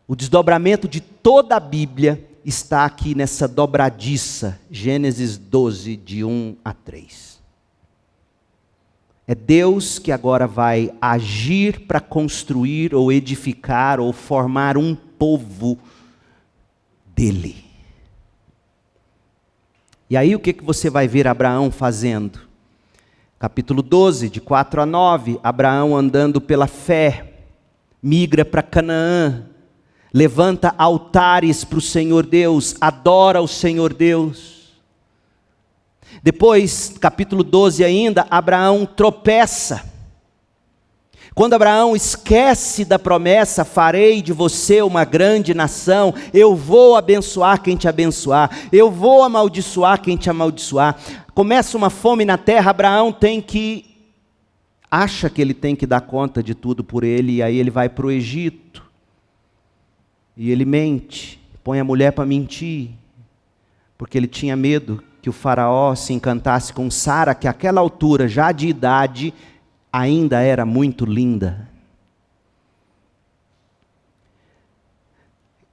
o desdobramento de toda a Bíblia, está aqui nessa dobradiça, Gênesis 12, de 1 a 3. É Deus que agora vai agir para construir, ou edificar, ou formar um povo dele. E aí o que você vai ver Abraão fazendo? Capítulo 12, de 4 a 9, Abraão andando pela fé, migra para Canaã, levanta altares para o Senhor Deus, adora o Senhor Deus. Depois, capítulo 12 ainda, Abraão tropeça. Quando Abraão esquece da promessa, farei de você uma grande nação, eu vou abençoar quem te abençoar, eu vou amaldiçoar quem te amaldiçoar. Começa uma fome na terra, Abraão acha que ele tem que dar conta de tudo por ele, e aí ele vai para o Egito. E ele mente, põe a mulher para mentir, porque ele tinha medo que o faraó se encantasse com Sara, que àquela altura, já de idade, ainda era muito linda.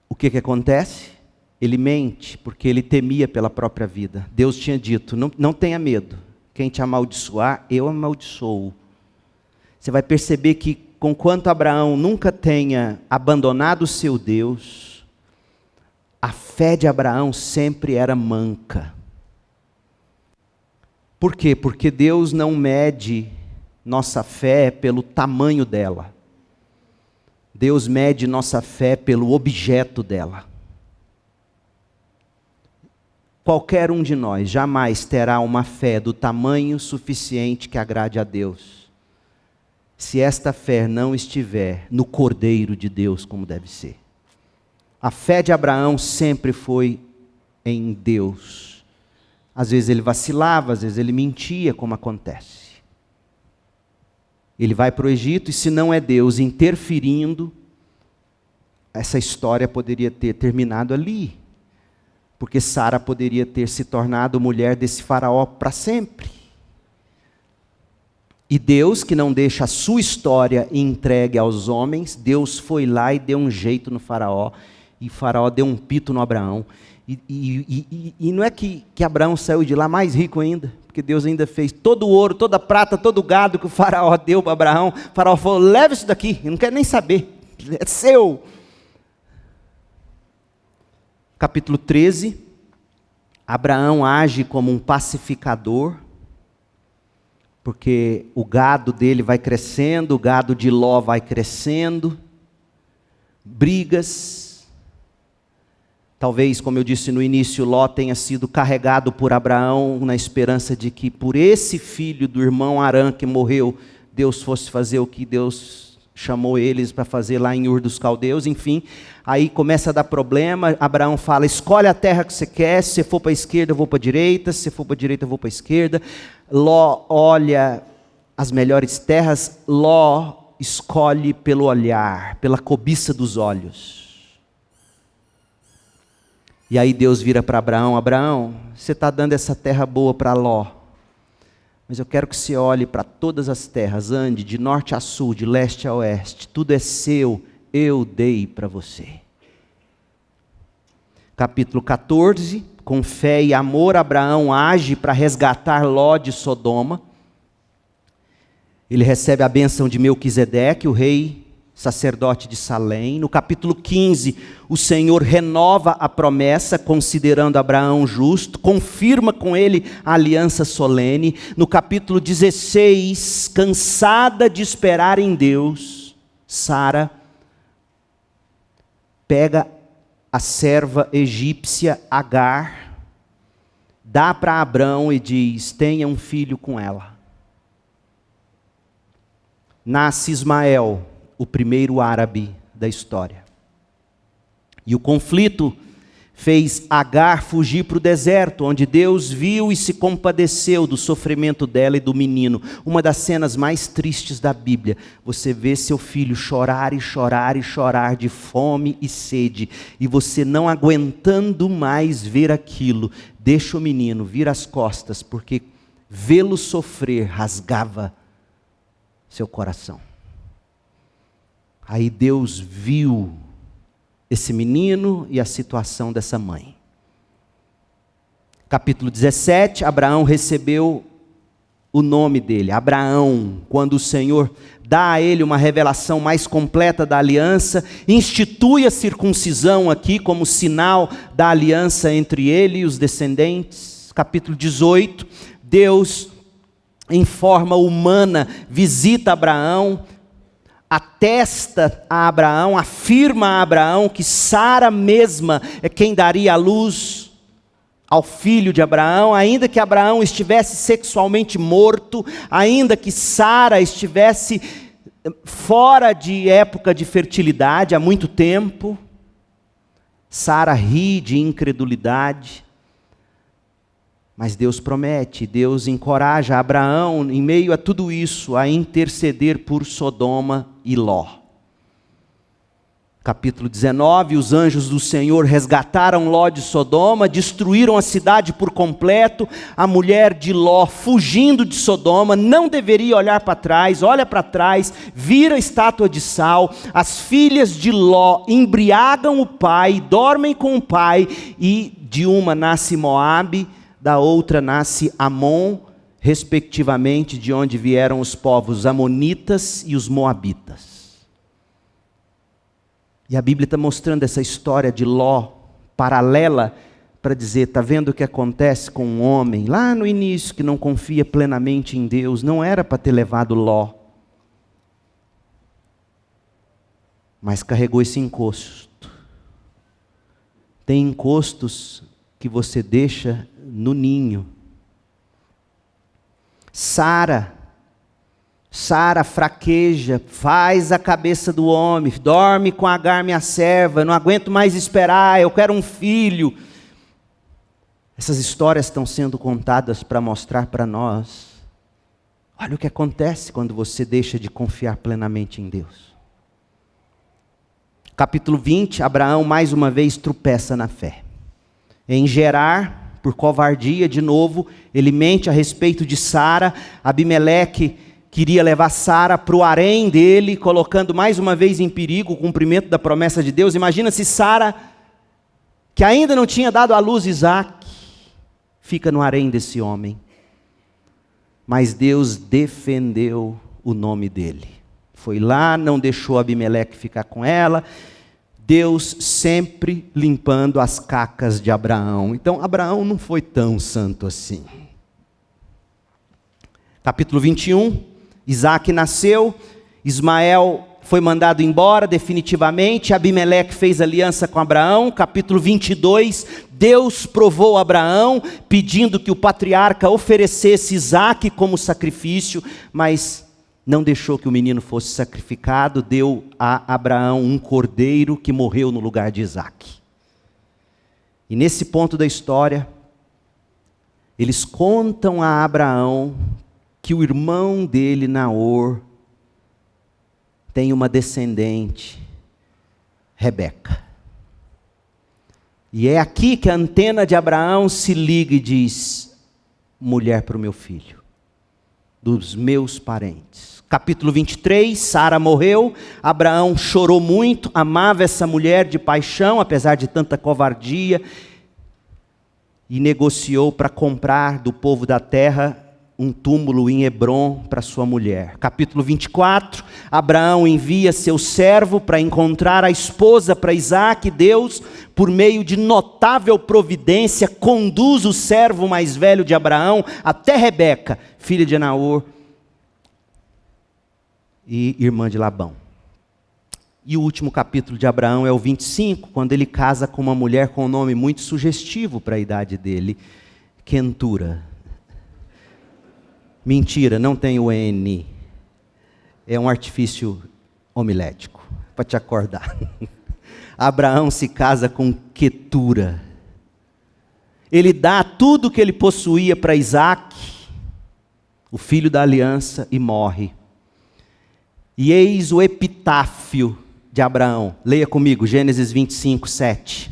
O que acontece? Ele mente, porque ele temia pela própria vida. Deus tinha dito: não tenha medo, quem te amaldiçoar, eu amaldiçoo. Você vai perceber que, conquanto Abraão nunca tenha abandonado o seu Deus, a fé de Abraão sempre era manca. Por quê? Porque Deus não mede nossa fé pelo tamanho dela. Deus mede nossa fé pelo objeto dela. Qualquer um de nós jamais terá uma fé do tamanho suficiente que agrade a Deus, se esta fé não estiver no Cordeiro de Deus como deve ser. A fé de Abraão sempre foi em Deus. Às vezes ele vacilava, às vezes ele mentia, como acontece. Ele vai para o Egito e, se não é Deus interferindo, essa história poderia ter terminado ali. Porque Sara poderia ter se tornado mulher desse faraó para sempre. E Deus, que não deixa a sua história entregue aos homens, Deus foi lá e deu um jeito no faraó. E o faraó deu um pito no Abraão. E não é que Abraão saiu de lá mais rico ainda, porque Deus ainda fez todo o ouro, toda a prata, todo o gado que o faraó deu para Abraão. O faraó falou: leva isso daqui, eu não quero nem saber, é seu. Capítulo 13, Abraão age como um pacificador, porque o gado dele vai crescendo, o gado de Ló vai crescendo, brigas. Talvez, como eu disse no início, Ló tenha sido carregado por Abraão na esperança de que por esse filho do irmão Harã que morreu, Deus fosse fazer o que Deus chamou eles para fazer lá em Ur dos Caldeus. Enfim, aí começa a dar problema. Abraão fala: escolhe a terra que você quer, se você for para a esquerda eu vou para a direita, se você for para a direita eu vou para a esquerda. Ló olha as melhores terras, Ló escolhe pelo olhar, pela cobiça dos olhos. E aí Deus vira para Abraão: Abraão, você está dando essa terra boa para Ló, mas eu quero que você olhe para todas as terras, ande de norte a sul, de leste a oeste, tudo é seu, eu dei para você. Capítulo 14, com fé e amor, Abraão age para resgatar Ló de Sodoma. Ele recebe a bênção de Melquisedeque, o rei sacerdote de Salém. No capítulo 15, o Senhor renova a promessa, considerando Abraão justo, confirma com ele a aliança solene. No capítulo 16, cansada de esperar em Deus, Sara pega a serva egípcia Agar, dá para Abraão e diz: tenha um filho com ela. Nasce Ismael, o primeiro árabe da história. E o conflito fez Agar fugir para o deserto, onde Deus viu e se compadeceu do sofrimento dela e do menino. Uma das cenas mais tristes da Bíblia. Você vê seu filho chorar e chorar e chorar de fome e sede, e você não aguentando mais ver aquilo, deixa o menino, vira as costas, porque vê-lo sofrer rasgava seu coração. Aí Deus viu esse menino e a situação dessa mãe. Capítulo 17, Abraão recebeu o nome dele, Abraão, quando o Senhor dá a ele uma revelação mais completa da aliança, institui a circuncisão aqui como sinal da aliança entre ele e os descendentes. Capítulo 18, Deus, em forma humana, visita Abraão, atesta a Abraão, afirma a Abraão que Sara mesma é quem daria a luz ao filho de Abraão, ainda que Abraão estivesse sexualmente morto, ainda que Sara estivesse fora de época de fertilidade há muito tempo. Sara ri de incredulidade, mas Deus promete, Deus encoraja Abraão, em meio a tudo isso, a interceder por Sodoma e Ló. Capítulo 19, os anjos do Senhor resgataram Ló de Sodoma, destruíram a cidade por completo. A mulher de Ló, fugindo de Sodoma, não deveria olhar para trás, olha para trás, vira estátua de sal. As filhas de Ló embriagam o pai, dormem com o pai, e de uma nasce Moabe, da outra nasce Amon, respectivamente, de onde vieram os povos amonitas e os moabitas. E a Bíblia está mostrando essa história de Ló, paralela, para dizer, está vendo o que acontece com um homem lá no início que não confia plenamente em Deus? Não era para ter levado Ló, mas carregou esse encosto. Tem encostos que você deixa no ninho. Sara fraqueja, faz a cabeça do homem, dorme com Agar, minha serva, não aguento mais esperar, eu quero um filho. Essas histórias estão sendo contadas para mostrar para nós, olha o que acontece quando você deixa de confiar plenamente em Deus. Capítulo 20, Abraão mais uma vez tropeça na fé. Em Gerar, por covardia, de novo, ele mente a respeito de Sara. Abimeleque queria levar Sara para o harém dele, colocando mais uma vez em perigo o cumprimento da promessa de Deus. Imagina se Sara, que ainda não tinha dado à luz Isaac, fica no harém desse homem. Mas Deus defendeu o nome dele. Foi lá, não deixou Abimeleque ficar com ela. Deus sempre limpando as cacas de Abraão. Então, Abraão não foi tão santo assim. Capítulo 21, Isaac nasceu, Ismael foi mandado embora definitivamente, Abimeleque fez aliança com Abraão. Capítulo 22, Deus provou Abraão, pedindo que o patriarca oferecesse Isaac como sacrifício, mas não deixou que o menino fosse sacrificado, deu a Abraão um cordeiro que morreu no lugar de Isaac. E nesse ponto da história, eles contam a Abraão que o irmão dele, Naor, tem uma descendente, Rebeca. E é aqui que a antena de Abraão se liga e diz, mulher para o meu filho, dos meus parentes. Capítulo 23, Sara morreu, Abraão chorou muito, amava essa mulher de paixão, apesar de tanta covardia, e negociou para comprar do povo da terra um túmulo em Hebrom para sua mulher. Capítulo 24, Abraão envia seu servo para encontrar a esposa para Isaac. Deus, por meio de notável providência, conduz o servo mais velho de Abraão até Rebeca, filha de Naor e irmã de Labão. E o último capítulo de Abraão é o 25, quando ele casa com uma mulher com um nome muito sugestivo para a idade dele, Quentura. Mentira, não tem o N. É um artifício homilético, para te acordar. Abraão se casa com Quetura. Ele dá tudo o que ele possuía para Isaac, o filho da aliança, e morre. E eis o epitáfio de Abraão. Leia comigo, Gênesis 25, 7.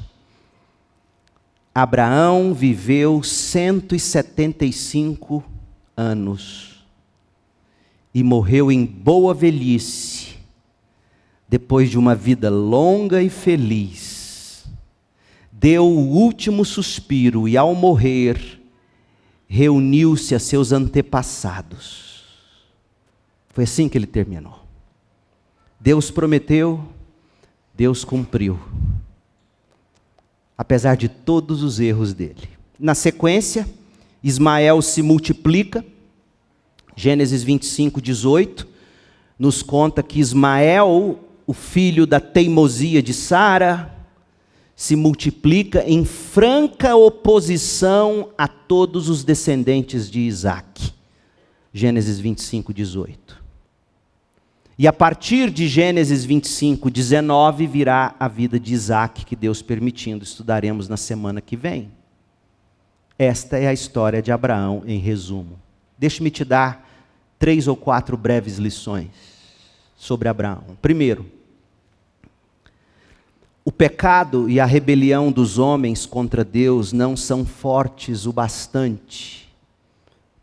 Abraão viveu 175 anos e morreu em boa velhice, depois de uma vida longa e feliz. Deu o último suspiro e, ao morrer, reuniu-se a seus antepassados. Foi assim que ele terminou. Deus prometeu, Deus cumpriu, apesar de todos os erros dele. Na sequência, Ismael se multiplica. Gênesis 25, 18, nos conta que Ismael, o filho da teimosia de Sara, se multiplica em franca oposição a todos os descendentes de Isaac. Gênesis 25, 18. E a partir de Gênesis 25, 19, virá a vida de Isaac, que Deus permitindo, estudaremos na semana que vem. Esta é a história de Abraão em resumo. Deixe-me te dar 3 ou 4 breves lições sobre Abraão. Primeiro, o pecado e a rebelião dos homens contra Deus não são fortes o bastante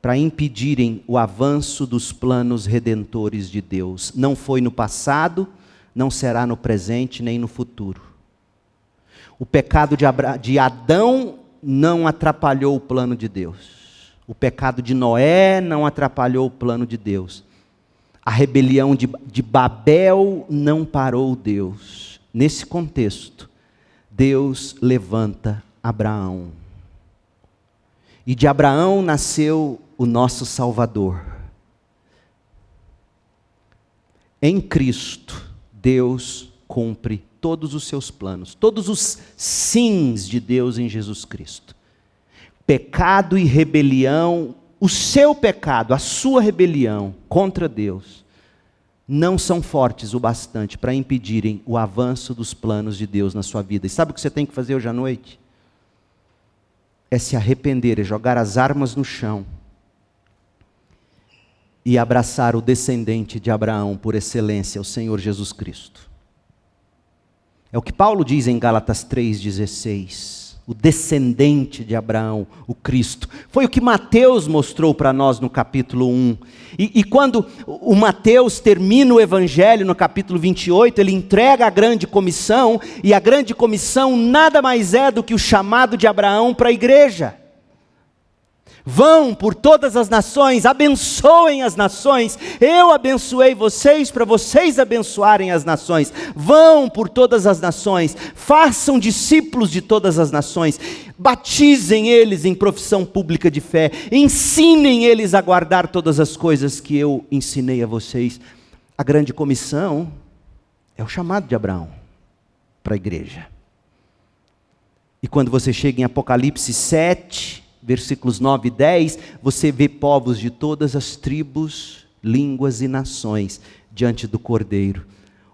para impedirem o avanço dos planos redentores de Deus. Não foi no passado, não será no presente nem no futuro. O pecado de Adão não atrapalhou o plano de Deus. O pecado de Noé não atrapalhou o plano de Deus. A rebelião de Babel não parou Deus. Nesse contexto, Deus levanta Abraão. E de Abraão nasceu o nosso Salvador. Em Cristo, Deus cumpre todos os seus planos, todos os sims de Deus em Jesus Cristo. Pecado e rebelião, o seu pecado, a sua rebelião contra Deus, não são fortes o bastante para impedirem o avanço dos planos de Deus na sua vida. E sabe o que você tem que fazer hoje à noite? É se arrepender, é jogar as armas no chão e abraçar o descendente de Abraão por excelência, o Senhor Jesus Cristo. É o que Paulo diz em Gálatas 3,16. O descendente de Abraão, o Cristo. Foi o que Mateus mostrou para nós no capítulo 1. E quando o Mateus termina o evangelho no capítulo 28, ele entrega a grande comissão, e a grande comissão nada mais é do que o chamado de Abraão para a igreja. Vão por todas as nações, abençoem as nações. Eu abençoei vocês para vocês abençoarem as nações. Vão por todas as nações, façam discípulos de todas as nações, batizem eles em profissão pública de fé, ensinem eles a guardar todas as coisas que eu ensinei a vocês. A grande comissão é o chamado de Abraão para a igreja. E quando você chega em Apocalipse 7, versículos 9 e 10, você vê povos de todas as tribos, línguas e nações diante do Cordeiro.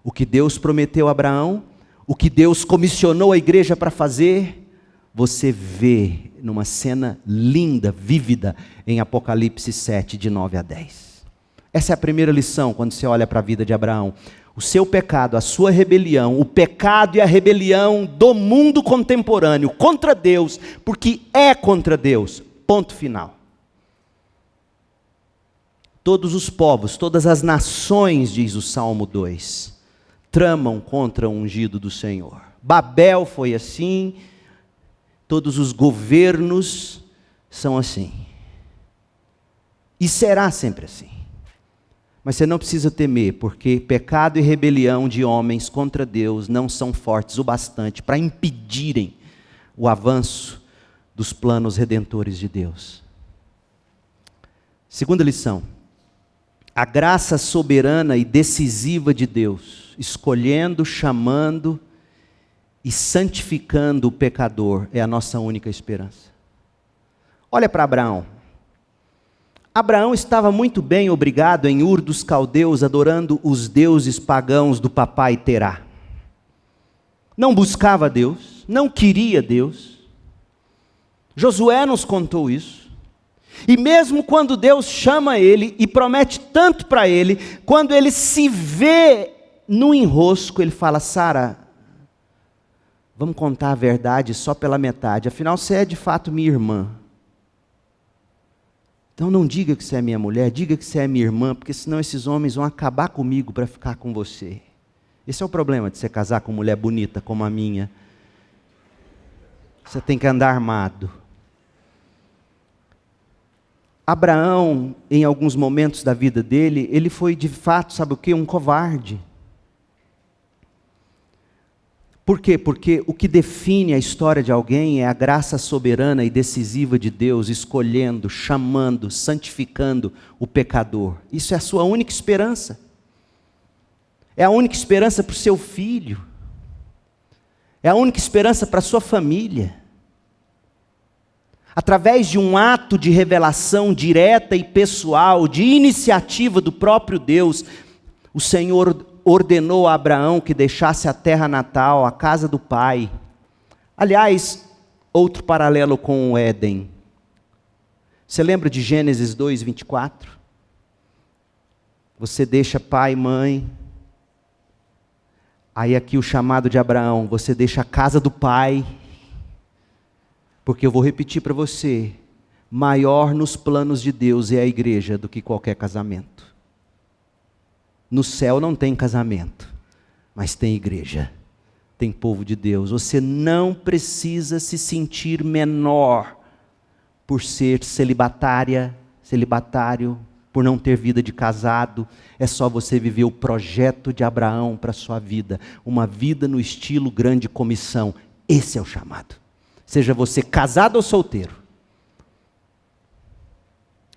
O que Deus prometeu a Abraão, o que Deus comissionou a igreja para fazer, você vê numa cena linda, vívida, em Apocalipse 7, de 9 a 10. Essa é a primeira lição quando você olha para a vida de Abraão. O seu pecado, a sua rebelião, o pecado e a rebelião do mundo contemporâneo contra Deus, porque é contra Deus, ponto final. Todos os povos, todas as nações, diz o Salmo 2, tramam contra o ungido do Senhor. Babel foi assim, todos os governos são assim. E será sempre assim. Mas você não precisa temer, porque pecado e rebelião de homens contra Deus não são fortes o bastante para impedirem o avanço dos planos redentores de Deus. Segunda lição: a graça soberana e decisiva de Deus, escolhendo, chamando e santificando o pecador, é a nossa única esperança. Olha para Abraão. Abraão estava muito bem, obrigado, em Ur dos Caldeus, adorando os deuses pagãos do papai Terá. Não buscava Deus, não queria Deus. Josué nos contou isso. E mesmo quando Deus chama ele e promete tanto para ele, quando ele se vê no enrosco, ele fala: Sara, vamos contar a verdade só pela metade, afinal você é de fato minha irmã. Então não diga que você é minha mulher, diga que você é minha irmã, porque senão esses homens vão acabar comigo para ficar com você. Esse é o problema de você casar com mulher bonita como a minha. Você tem que andar armado. Abraão, em alguns momentos da vida dele, ele foi de fato, sabe o quê? Um covarde. Por quê? Porque o que define a história de alguém é a graça soberana e decisiva de Deus, escolhendo, chamando, santificando o pecador. Isso é a sua única esperança. É a única esperança para o seu filho. É a única esperança para a sua família. Através de um ato de revelação direta e pessoal, de iniciativa do próprio Deus, o Senhor ordenou a Abraão que deixasse a terra natal, a casa do pai. Aliás, outro paralelo com o Éden. Você lembra de Gênesis 2, 24? Você deixa pai e mãe. Aí aqui o chamado de Abraão, você deixa a casa do pai. Porque eu vou repetir para você, maior nos planos de Deus é a igreja do que qualquer casamento. No céu não tem casamento, mas tem igreja, tem povo de Deus. Você não precisa se sentir menor por ser celibatária, celibatário, por não ter vida de casado. É só você viver o projeto de Abraão para a sua vida, uma vida no estilo grande comissão. Esse é o chamado. seja você casado ou solteiro.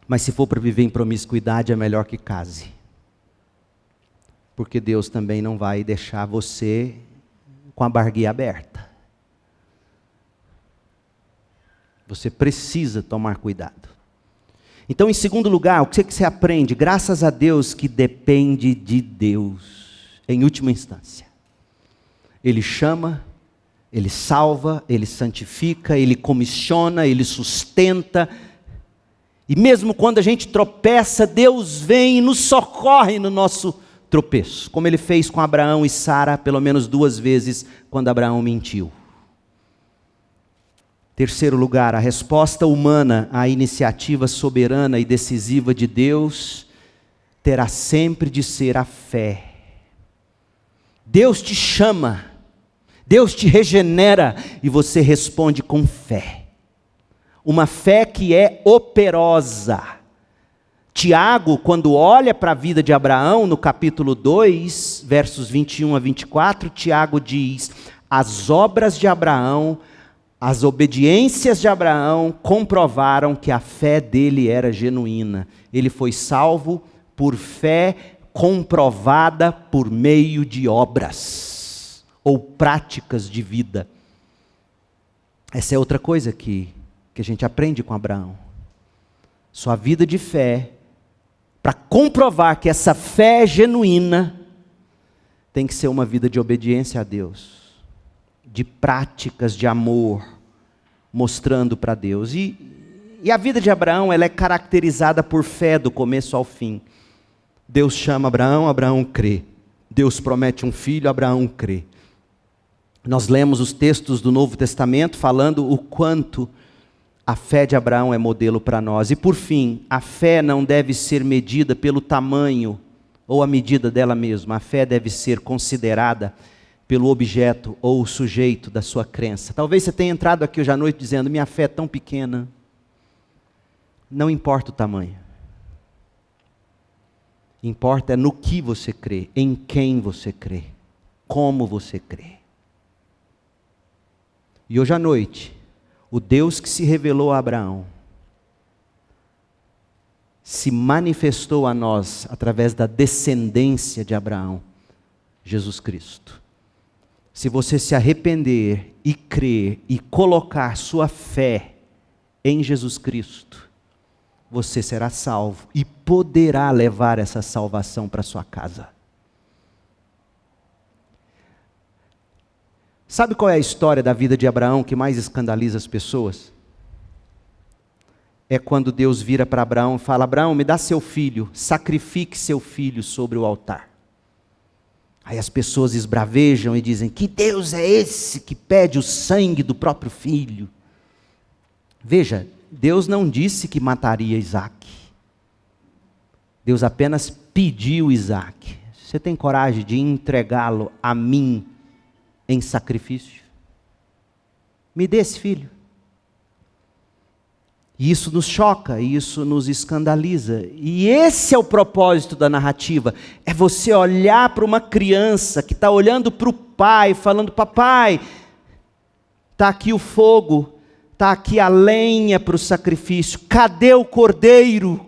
Mas se for para viver em promiscuidade, é melhor que case. Porque Deus também não vai deixar você com a barguinha aberta. Você precisa tomar cuidado. Então, em segundo lugar, o que você aprende? Graças a Deus que depende de Deus, em última instância. Ele chama, Ele salva, Ele santifica, Ele comissiona, Ele sustenta. E mesmo quando a gente tropeça, Deus vem e nos socorre no nosso tropeço. Como Ele fez com Abraão e Sara, pelo menos 2 vezes, quando Abraão mentiu. Terceiro lugar, a resposta humana à iniciativa soberana e decisiva de Deus terá sempre de ser a fé. Deus te chama, Deus te regenera e você responde com fé. Uma fé que é operosa. Tiago, quando olha para a vida de Abraão, no capítulo 2, versos 21 a 24, Tiago diz: as obras de Abraão, as obediências de Abraão comprovaram que a fé dele era genuína. Ele foi salvo por fé comprovada por meio de obras ou práticas de vida. Essa é outra coisa que a gente aprende com Abraão. Sua vida de fé, para comprovar que essa fé é genuína, tem que ser uma vida de obediência a Deus, de práticas de amor, mostrando para Deus. E a vida de Abraão, ela é caracterizada por fé do começo ao fim. Deus chama Abraão, Abraão crê. Deus promete um filho, Abraão crê. Nós lemos os textos do Novo Testamento falando o quanto a fé de Abraão é modelo para nós. E por fim, a fé não deve ser medida pelo tamanho ou a medida dela mesma. A fé deve ser considerada pelo objeto ou o sujeito da sua crença. Talvez você tenha entrado aqui hoje à noite dizendo: minha fé é tão pequena. Não importa o tamanho. Importa é no que você crê, em quem você crê, como você crê. E hoje à noite, o Deus que se revelou a Abraão se manifestou a nós através da descendência de Abraão, Jesus Cristo. Se você se arrepender e crer e colocar sua fé em Jesus Cristo, você será salvo e poderá levar essa salvação para sua casa. Sabe qual é a história da vida de Abraão que mais escandaliza as pessoas? É quando Deus vira para Abraão e fala: Abraão, me dá seu filho, sacrifique seu filho sobre o altar. Aí as pessoas esbravejam e dizem: que Deus é esse que pede o sangue do próprio filho? Veja, Deus não disse que mataria Isaac. Deus apenas pediu Isaac. Você tem coragem de entregá-lo a mim em sacrifício? Me dê esse filho. E isso nos choca, isso nos escandaliza. E esse é o propósito da narrativa. É você olhar para uma criança que está olhando para o pai, falando: papai, está aqui o fogo, está aqui a lenha para o sacrifício, cadê o cordeiro?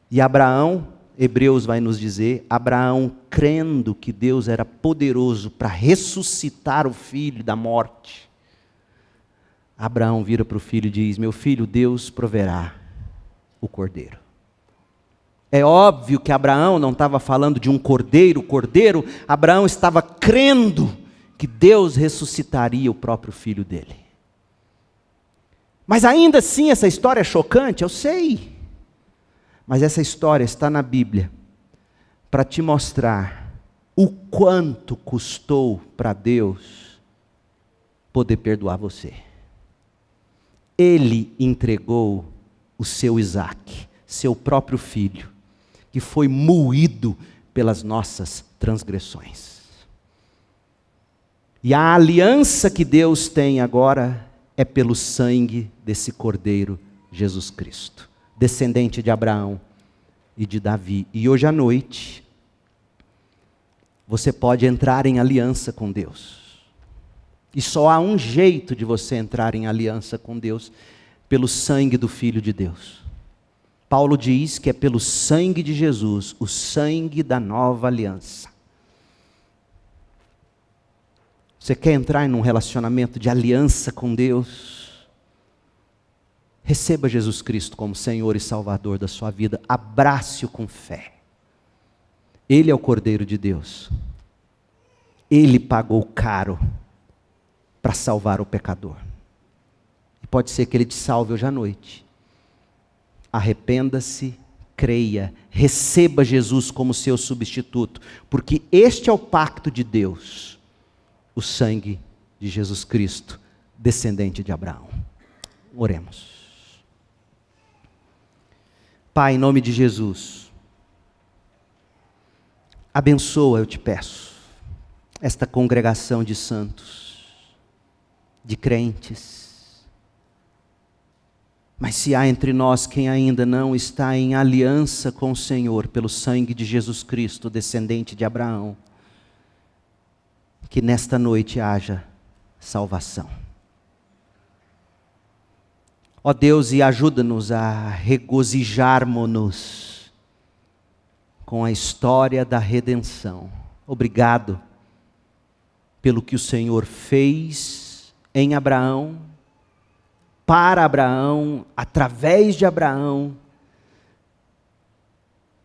E Abraão, Hebreus vai nos dizer, Abraão crendo que Deus era poderoso para ressuscitar o filho da morte, Abraão vira para o filho e diz: meu filho, Deus proverá o cordeiro. É óbvio que Abraão não estava falando de um cordeiro, Abraão estava crendo que Deus ressuscitaria o próprio filho dele. Mas ainda assim essa história é chocante, eu sei. Mas essa história está na Bíblia para te mostrar o quanto custou para Deus poder perdoar você. Ele entregou o seu Isaque, seu próprio filho, que foi moído pelas nossas transgressões. E a aliança que Deus tem agora é pelo sangue desse Cordeiro, Jesus Cristo, descendente de Abraão e de Davi. E hoje à noite, você pode entrar em aliança com Deus. E só há um jeito de você entrar em aliança com Deus, pelo sangue do Filho de Deus. Paulo diz que é pelo sangue de Jesus, o sangue da nova aliança. Você quer entrar em um relacionamento de aliança com Deus? Receba Jesus Cristo como Senhor e Salvador da sua vida. Abrace-o com fé. Ele é o Cordeiro de Deus. Ele pagou caro para salvar o pecador. E pode ser que Ele te salve hoje à noite. Arrependa-se, creia, receba Jesus como seu substituto, porque este é o pacto de Deus, o sangue de Jesus Cristo, descendente de Abraão. Oremos. Pai, em nome de Jesus, abençoa, eu te peço, esta congregação de santos, de crentes. Mas se há entre nós quem ainda não está em aliança com o Senhor, pelo sangue de Jesus Cristo, descendente de Abraão, que nesta noite haja salvação. Ó Deus, e ajuda-nos a regozijarmos-nos com a história da redenção. Obrigado pelo que o Senhor fez em Abraão, para Abraão, através de Abraão,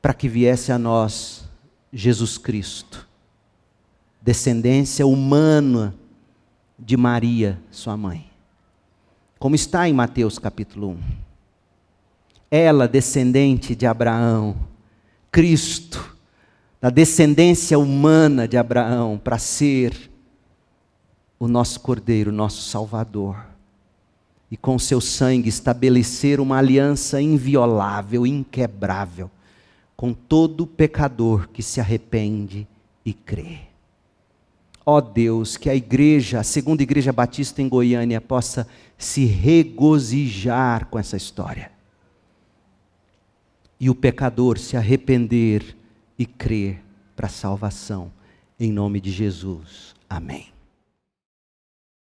para que viesse a nós Jesus Cristo, descendência humana de Maria, sua mãe. Como está em Mateus capítulo 1. Ela, descendente de Abraão, Cristo, da descendência humana de Abraão, para ser o nosso Cordeiro, o nosso Salvador. E com seu sangue estabelecer uma aliança inviolável, inquebrável, com todo pecador que se arrepende e crê. Ó Deus, que a igreja, a segunda igreja batista em Goiânia, possa se regozijar com essa história. E o pecador se arrepender e crer para a salvação. Em nome de Jesus. Amém.